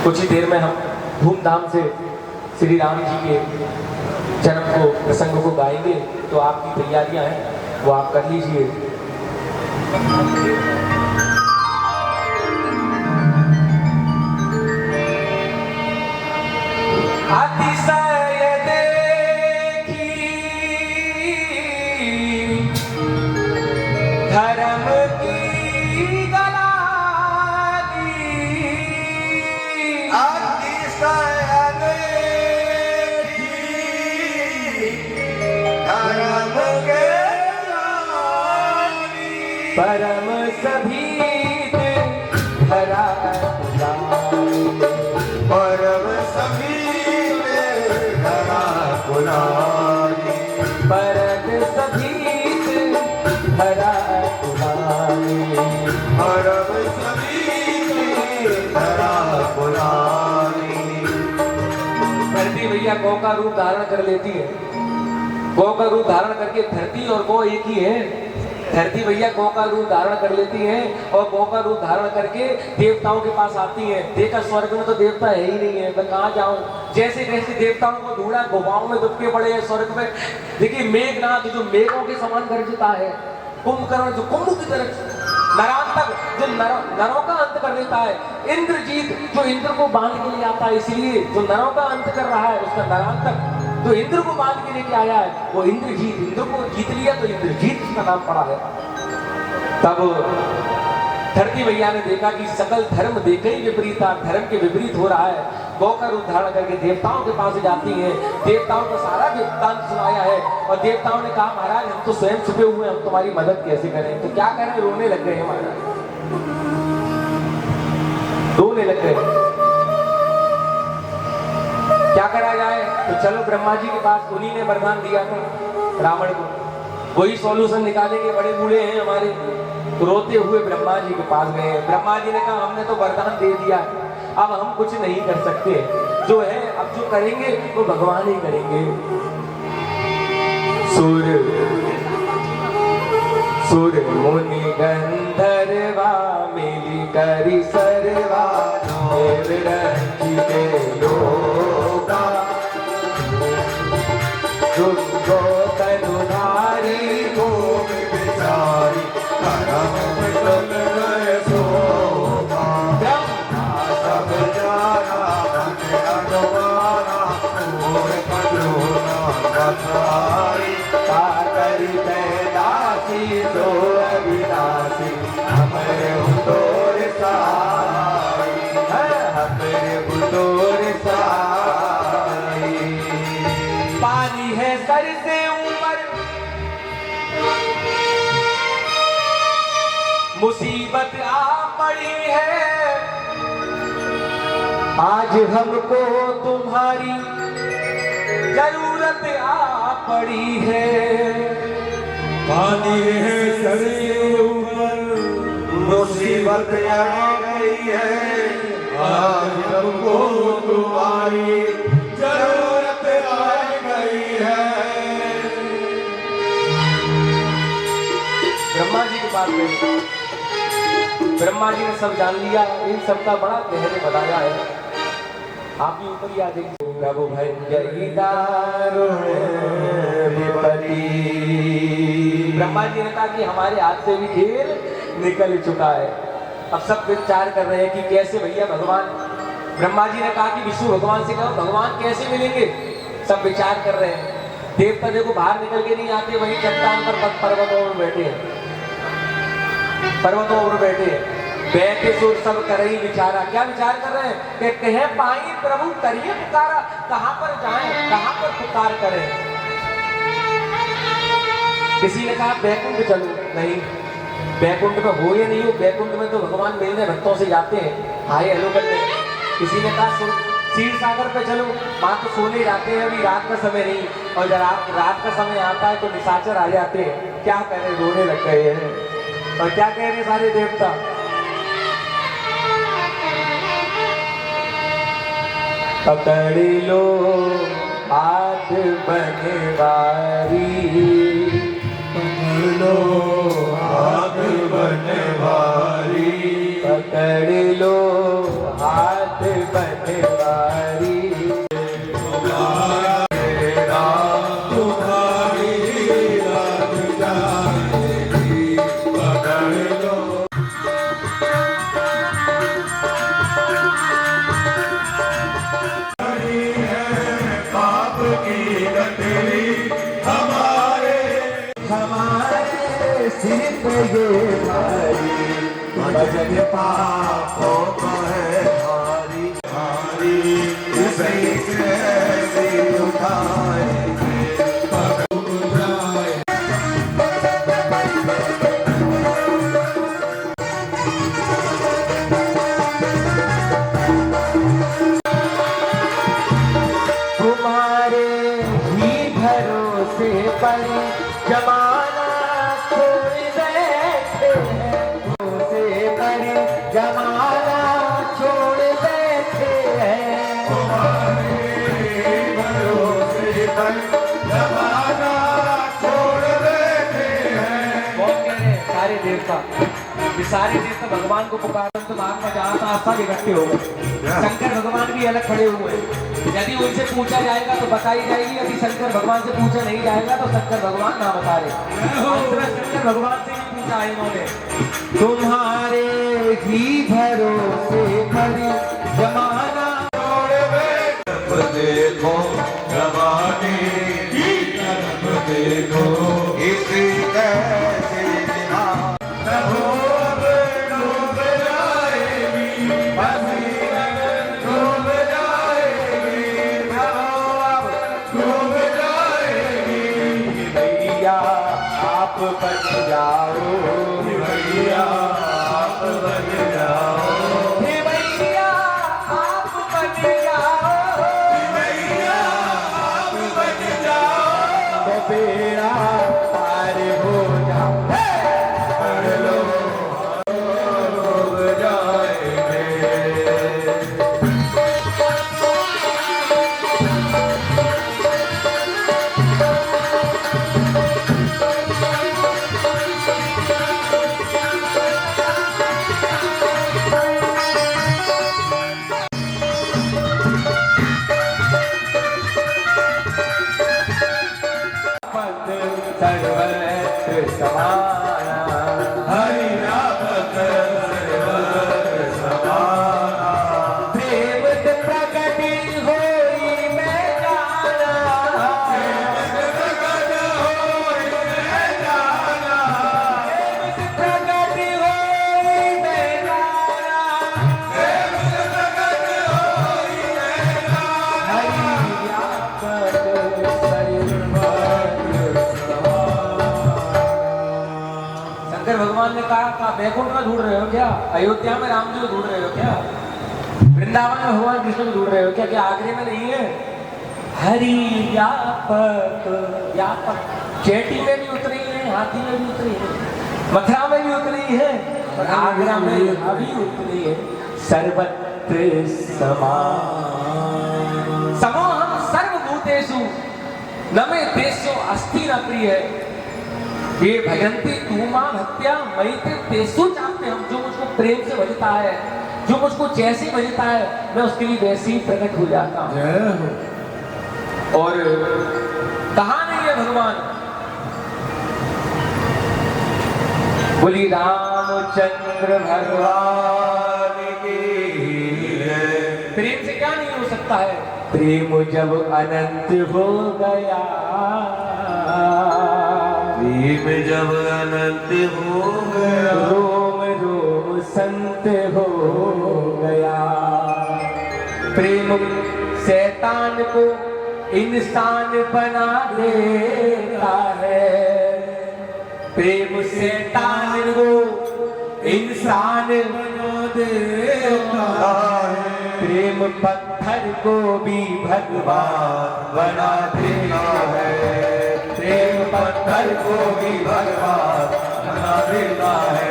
कुछ ही देर में हम धूमधाम से श्री राम जी के जन्म को, प्रसंग को गाएंगे। तो आपकी तैयारियां हैं वो आप कर लीजिए। अतिशय देखी धर्म की गलानी, अतिशय देखी धर्म के रानी। परम सभीत धरा पुरानी, परम समीर धरा पुरानी। परम सभीत धरा पुरानी, परम समीर धरा पुरानी। धरती भैया गौ का रूप धारण कर लेती है। गौ का रूप धारण करके, धरती और गौ एक ही है। धरती भैया गौ का रूप धारण कर लेती हैं और गौ का रूप धारण करके देवताओं के पास आती हैं। देखा स्वर्ग में तो देवता है ही नहीं है, मैं कहाँ जाऊं? जैसे जैसे देवताओं को ढूंढा, गुफाओं में दुबके पड़े हैं स्वर्ग में। देखिए मेघनाथ जो मेघों के समान गरजता है, कुंभकर्ण जो कुंभ की तरह, नरांतक जो नरों का अंत कर देता है, इंद्रजीत जो इंद्र को बांध के लिए आता है, इसलिए जो नरों का अंत कर रहा है उसका नरांतक, जो इंद्र को बांध के लेके आया है वो इंद्रजीत। इंद्र को जीत लिया तो इंद्रजीत उसका नाम पड़ा है। तब धरती मैया ने देखा कि सकल धर्म देखे ही विपरीत, धर्म के विपरीत हो रहा है। गौ का रूप धारण करके देवताओं के पास जाती हैं, देवताओं को सारा वृत्तांत सुनाया है और देवताओं ने कहा महाराज हम तो स्वयं छुपे हुए हैं, हम तुम्हारी मदद कैसे करें? तो क्या करें? रोने लग गए महाराज, रोने लग गए। क्या करा जाए? तो चलो ब्रह्मा जी के पास, उन्हीं ने वरदान दिया था रावण को, वही सॉल्यूशन निकालेंगे, बड़े बूढ़े हैं हमारे। रोते हुए ब्रह्मा जी के पास गए। ब्रह्मा जी ने कहा हमने तो वरदान दे दिया, अब हम कुछ नहीं कर सकते, जो है अब जो करेंगे वो भगवान ही करेंगे। सुर मुनि गंधर्वा मिली करी सर्वा, देव रंजिते लोका, दुर्गो तनुधारी भूमि बिचारी परम कुशल गए सोमा। सब जाना मन अनुमाना, मोर करुणा बसारी। साकरी पैदासी तो अविनाशी, हमारे उतोर साई, हमारे बुतोर साई। पानी है सर से ऊपर, मुसीबत आ पड़ी है, आज हमको तुम्हारी जरूरत आ पड़ी है। पानी है सर के ऊपर, मुसीबत आ गई है, आज हमको तुम्हारी जरूरत आ गई है। ब्रह्मा जी के पास गए, ब्रह्मा जी ने सब जान लिया, इन सबका बड़ा गहरे बताया है। आप भी ऊपर ही आ जाइए। प्रभु भंजई दारुण विपति। ब्रह्मा जी ने कहा कि हमारे हाथ से भी खेल निकल चुका है। अब सब विचार कर रहे हैं कि कैसे भैया भगवान। ब्रह्मा जी ने कहा कि विष्णु भगवान से कहो भगवान कैसे मिलेंगे। सब विचार कर रहे हैं। देवता देखो बाहर निकल के नहीं आते, वही चट्टान पर पर्वतों में बैठे हैं, पर्वतों पर बैठे हैं। बैठे सुर सब कर ही विचारा। क्या विचार कर रहे हैं कि कहे पाई प्रभु करिए पुकारा, कहां पर जाएं, कहां पर पुकार करें। किसी ने कहा बैकुंठ चलो, नहीं बैकुंठ में हो या नहीं हो, बैकुंठ में तो भगवान मिलने भक्तों से जाते हैं हाय हेलो करने। किसी ने कहा क्षीर सागर पे चलो, वहां तो सोने जाते हैं, अभी रात का समय नहीं, और जब रात का समय आता है तो निशाचर आ जाते हैं। क्या कह रहे, रोने लग गए हैं। और क्या कह रहे सारे देवता, पकड़ लो हाथ बनवारी, पकड़ लो हाथ बनवारी, पकड़ लो हाथ बनवारी। तुम्हारा तेरा तुम्हारी लग जाएगी, पकड़ लो। पाप की गठरी हमारे सिर पे ये भारी, भजन पापों को है भारी भारी, इसे कैसे उठाएंगे, पकड़ जाए। तुम्हारे ही भरोसे पर जमाना छोड़ बैठे हैं, भरोसे पर जमाना छोड़ बैठे हैं, तुम्हारे भरोसे पर जमाना छोड़ बैठे हैं। कौन कह रहे हैं? सारे देवता। ये सारे देवता भगवान को पुकारते तो भाग में जहाँ था सब इकट्ठे हो गए। शंकर भगवान भी अलग खड़े हुए हैं। यदि उनसे पूछा जाएगा तो बताई जाएगी, यदि शंकर भगवान से पूछा नहीं जाएगा तो शंकर भगवान ना बता रहे। अंत में शंकर भगवान से भी पूछा है इन्होंने, तुम्हारे ही भरोसे पर जमाना छोड़ बैठे, देखो जवानी की तरफ देखो, इसी कैसे बिना डूब डूब जाएगी, हसीना डूब जाएगी, डूब जाएगी। भैया आप बच जाओ, भैया आप बन जाओ, हे भैया आप बच जाओ, भैया आप बन जाओ, तो बेड़ा पार हो जाओ। पढ़ लो डूब जाएंगे। पद सर्वत्र समाना, हरि नामक सर्वत्र समाना, प्रेम से प्रगति होई मैं जाना, प्रकट होई मैं जाना, प्रेम से प्रगति होई मैं जाना, प्रेम से प्रकट होई मैं जाना। हरि व्यापक सर्वत्र। शंकर भगवान ने कहा बैकुंठ में ढूंढ रहे हो क्या, अयोध्या में राम जी को ढूंढ रहे हो क्या, वृंदावन में भगवान कृष्ण को ढूंढ रहे हो क्या, क्या आगरे में नहीं है। हरि व्यापक व्यापक, चेटी में भी उतरी है, हाथी में भी उतरी है, मथुरा में भी उतरी है, और आगरा में अभी उतरी है। सर्वत्र समोहम सर्वभूतेषु न मे देशो अस्ति न प्रिय। ये भजंती तू मां भक्त्या मयि ते तेसु चाहते हम, जो मुझको प्रेम से भजता है, जो मुझको जैसे बजता है मैं उसके लिए वैसे ही प्रकट हो जाता हूँ। जय हो। और कहा नहीं है भगवान, बोली रामचंद्र भगवान की जय। प्रेम से क्या नहीं हो सकता है? प्रेम जब अनंत हो गया, प्रेम जब अनंत हो गया, रोम रोम संत हो गया। प्रेम शैतान को इंसान बना देता है, प्रेम शैतान को इंसान बना देता है। प्रेम पत्थर को भी भगवान बना देता है, प्रेम पत्थर को भी भगवान बना देता है,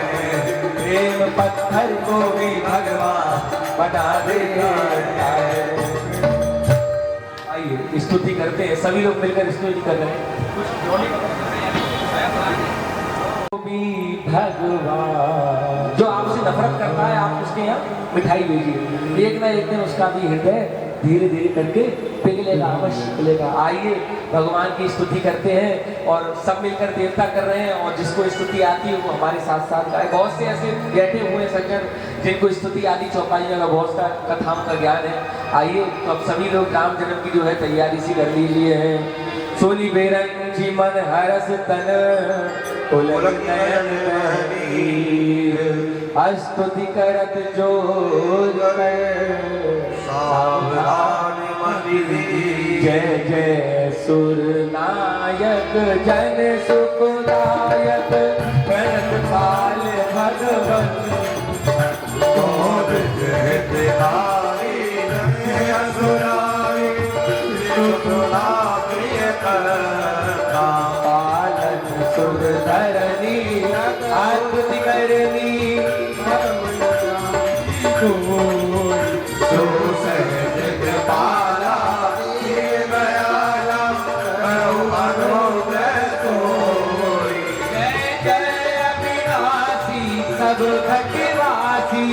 प्रेम पत्थर को भी भगवान बना देता है। आइए स्तुति करते हैं, सभी लोग मिलकर स्तुति कर रहे हैं। भी भगवान जो आपसे नफरत करता है, आप उसके यहाँ मिठाई भेजिए, एक ना एक दिन उसका भी हृदय धीरे धीरे करके पिघलेगा, अवश्य पिघलेगा। आइए भगवान की स्तुति करते हैं और सब मिलकर देवता कर रहे हैं, और जिसको स्तुति आती है वो हमारे साथ साथ गाए। बहुत से ऐसे बैठे हुए हैं सज्जन जिनको स्तुति आदि चौपाइयों का बहुत सा कथाओं का ज्ञान है। आइए तो अब सभी लोग राम जन्म की जो है तैयारी सी कर लीजिए है। सोनी बेरंजी मन हरस तन पुलक नयन स्तुति करत जो सावधान मति जय जय सुर नायक जन सुखदायक गणत पाल भगवन और जय बिहारी जय असुरारी त्रिपुरा प्रिय करता पालन सुर धरनी आकृति करनी जो सहज कृपाला ये दयाला करो अनुग्रह कोई। जय जय अविनाशी सब घटवासी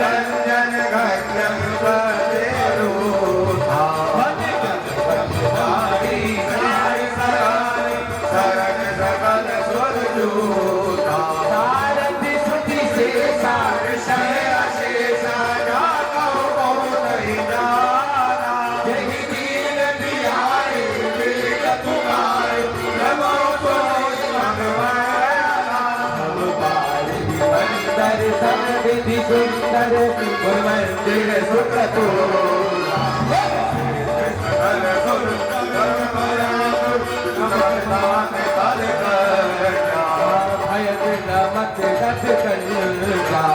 रंजन घटन शरण सकल सुर जूता सारथि सुधि शेषा शेषा जाता नहीं जाना जय दीन बिहारी वीर तुम्हारे नमो तो दर्शन विधि सुंदर मंदिर सुप्रतो भयत नमक रथ कन्या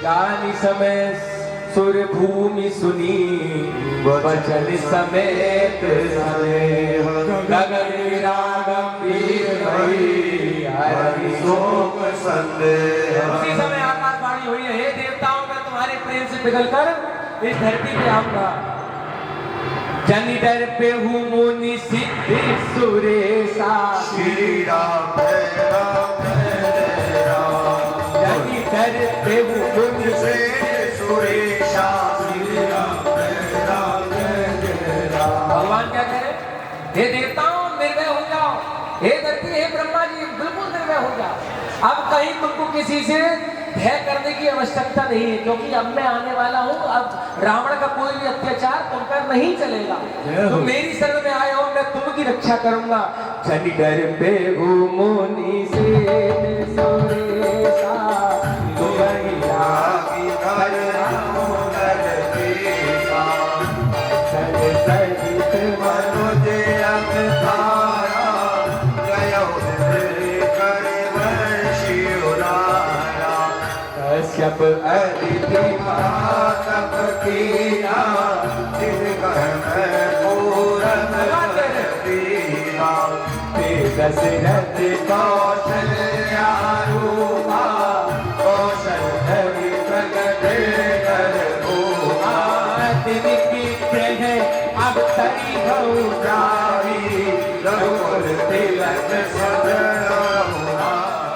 जानी समय सुर भूमि सुनी वचन समेत गगन रागम वीर भई हरि शोक संदेह उसी समय आकाशवाणी हुई है, हे देवताओं मैं तुम्हारे प्रेम से पिघलकर इस धरती पे आऊंगा। जनि डर पे हूँ मुनि सिद्धि सुरेशा श्री राम जय राम जय राम जनि डर पे हूँ मुनि से सुरेशा श्री राम जय राम जय राम। भगवान क्या कह रहे? हे देवताओं निर्भय हो जाओ, हे धरती हे ब्रह्मा जी बिल्कुल निर्भय हो जाओ। अब कहीं तुमको किसी से भय करने की आवश्यकता नहीं है, क्योंकि अब मैं आने वाला हूँ। अब रावण का कोई भी अत्याचार तुम पर नहीं चलेगा। तो मेरी शरण में आए हो, मैं तुम्हारी रक्षा करूंगा। जनि डर पे मुनि से सोरेसा, दुबैया की मनुज अवतारा, गयो कर वंशी उदारा। कश्यप अदिति महातप कीना, जिन कर्म पूरन दीना। दशरथ कौशल्या रूपा, कौशल प्रगट कर रूपा। अब तरी हो जाई, रघुकुल तिलक सजना।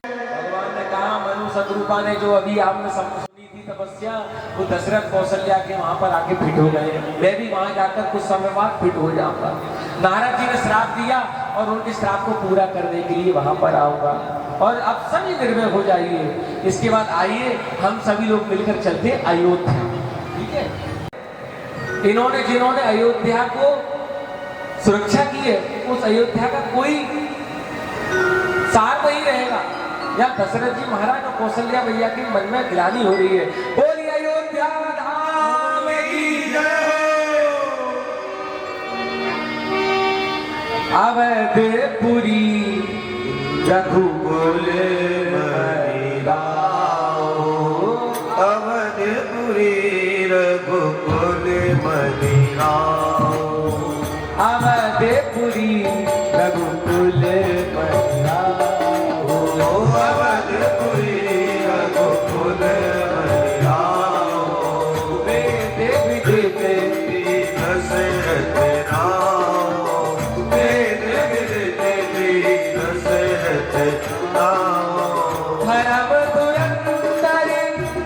भगवान ने कहा, मनु सतरूपा ने जो अभी आपने सुनी थी तपस्या, वो दशरथ कौशल्या के वहां पर आके फिट हो गए। मैं भी वहां जाकर कुछ समय बाद फिट हो जाऊंगा। नारद जी ने श्राप दिया और उनके श्राप को पूरा करने के लिए वहां पर आऊंगा। और अब सभी निर्भय हो जाइए। इसके बाद आइए हम सभी लोग मिलकर चलते अयोध्या। ठीक है, इन्होंने जिन्होंने अयोध्या को सुरक्षा की है, उस अयोध्या का कोई सार नहीं रहेगा। या दशरथ जी महाराज और कौशल्या मैया के मन में गिलानी हो रही है। बोलिए अयोध्या धाम की जय। अवधपुरी रघुकुल अवधपुरी रघुकुल मदीना। अवधपुरी रघुकुल मदीना। अवधपुरी रघुकुल मदीना। वेद विदित दशरथ राम, वेद विदित दशरथ राम। धर्म धुरंधर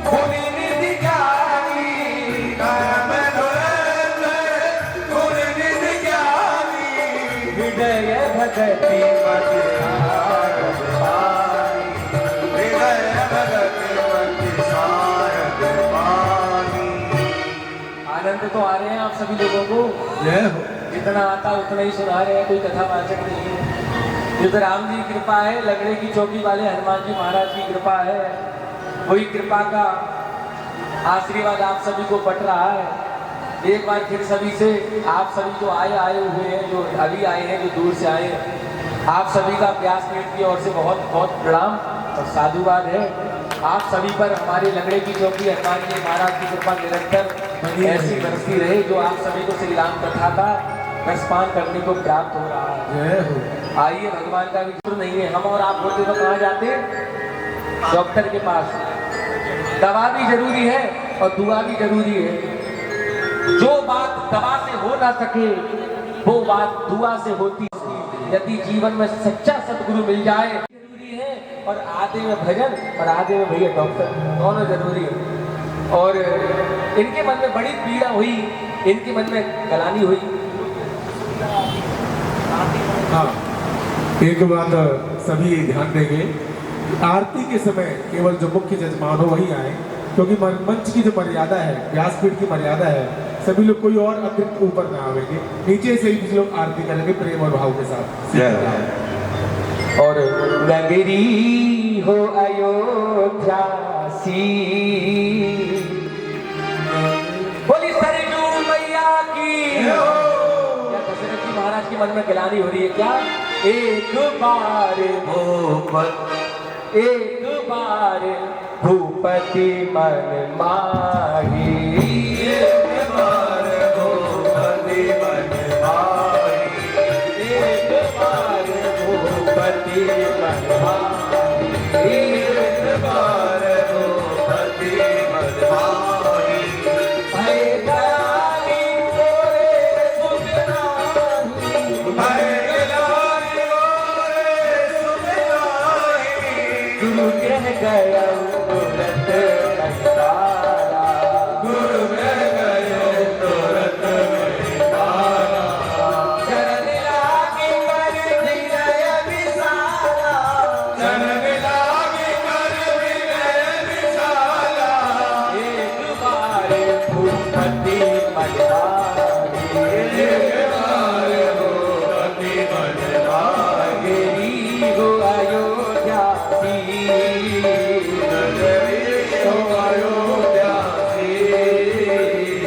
भुवि निधि ज्ञानी, धर्म धुरंधर भुवि निधि ज्ञानी। हृदय भगति मति सारथ पाई। हृदय भगति मति सारथ पाई। आनंद तो आ रहे हैं आप सभी लोगों को? जय हो। जितना आता उतना ही सुना रहे हैं, कोई कथावाचक नहीं है। जो तो राम जी की कृपा है, लगड़े की चौकी वाले हनुमान जी महाराज की कृपा है, वही कृपा का आशीर्वाद आप सभी को बट रहा है। एक बार फिर सभी से, आप सभी जो आए हुए हैं, जो अभी आए हैं, जो दूर से आए हैं, आप सभी का व्यासपीठ की ओर से बहुत बहुत प्रणाम और साधुवाद है। आप सभी पर हमारे लगड़े की चौकी हनुमान जी महाराज की कृपा निरंतर ऐसी बरसती रहे, जो आप सभी को श्री राम कथा का रसपान करने को प्राप्त हो रहा है। आइए, भगवान का भी जुड़ नहीं है। हम और आप होते तो कहाँ जाते? डॉक्टर के पास। दवा भी जरूरी है और दुआ भी जरूरी है। जो बात दवा से हो ना सके, वो बात दुआ से होती है। यदि जीवन में सच्चा सदगुरु मिल जाए, जरूरी है। और आधे में भजन और आधे में भैया डॉक्टर, दोनों जरूरी है। और इनके मन में बड़ी पीड़ा हुई, इनके मन में गलानी हुई। हाँ, एक बात सभी ध्यान देंगे, आरती के समय केवल जो मुख्य जजमान हो वही आए, क्योंकि मंच की जो मर्यादा है, व्यासपीठ की मर्यादा है, सभी लोग कोई और अतिरिक्त ऊपर ना आवेंगे, नीचे से ही लोग आरती करेंगे प्रेम और भाव के साथ। और नगरी हो अयोध्या सी, बोली सरजू मैया की। दशरथ जी महाराज के मन में गिलानी हो रही है क्या? एक बार भूपति मन माही, एक बार भूपति मन माही। एक बार भूपति मन माही। एक बार भूपति मन माही। भय दयाली मोरे सुखनाही, भय दयाली मोरे सुखनाही। गुरु कह गया तुरंत नसारा, गुरु कह गए तुरंत निसारा। चरण लागे कर हृदय विसारा, चरण लागे कर हृदय विसारा।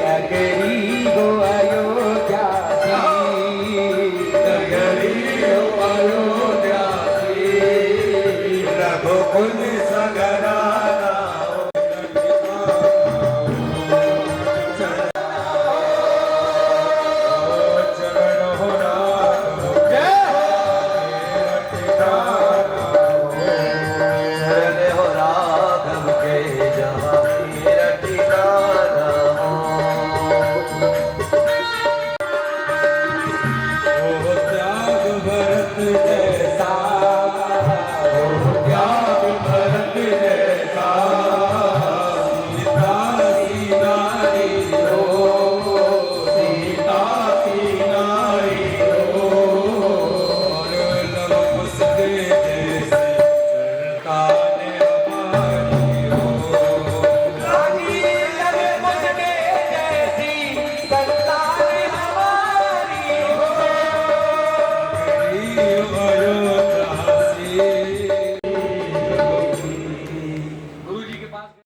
नगरी हो अयोध्या नगरी हो अयोध्या रघुकुल सगराना चरण हो राघव चरण हो राघव के जहाँ मेरा ठिकाना हो ओ त्याग भरत जैसा ओ त्याग भरत जैसा सीता सी नारी हो सीता सी नारी हो और लव उसके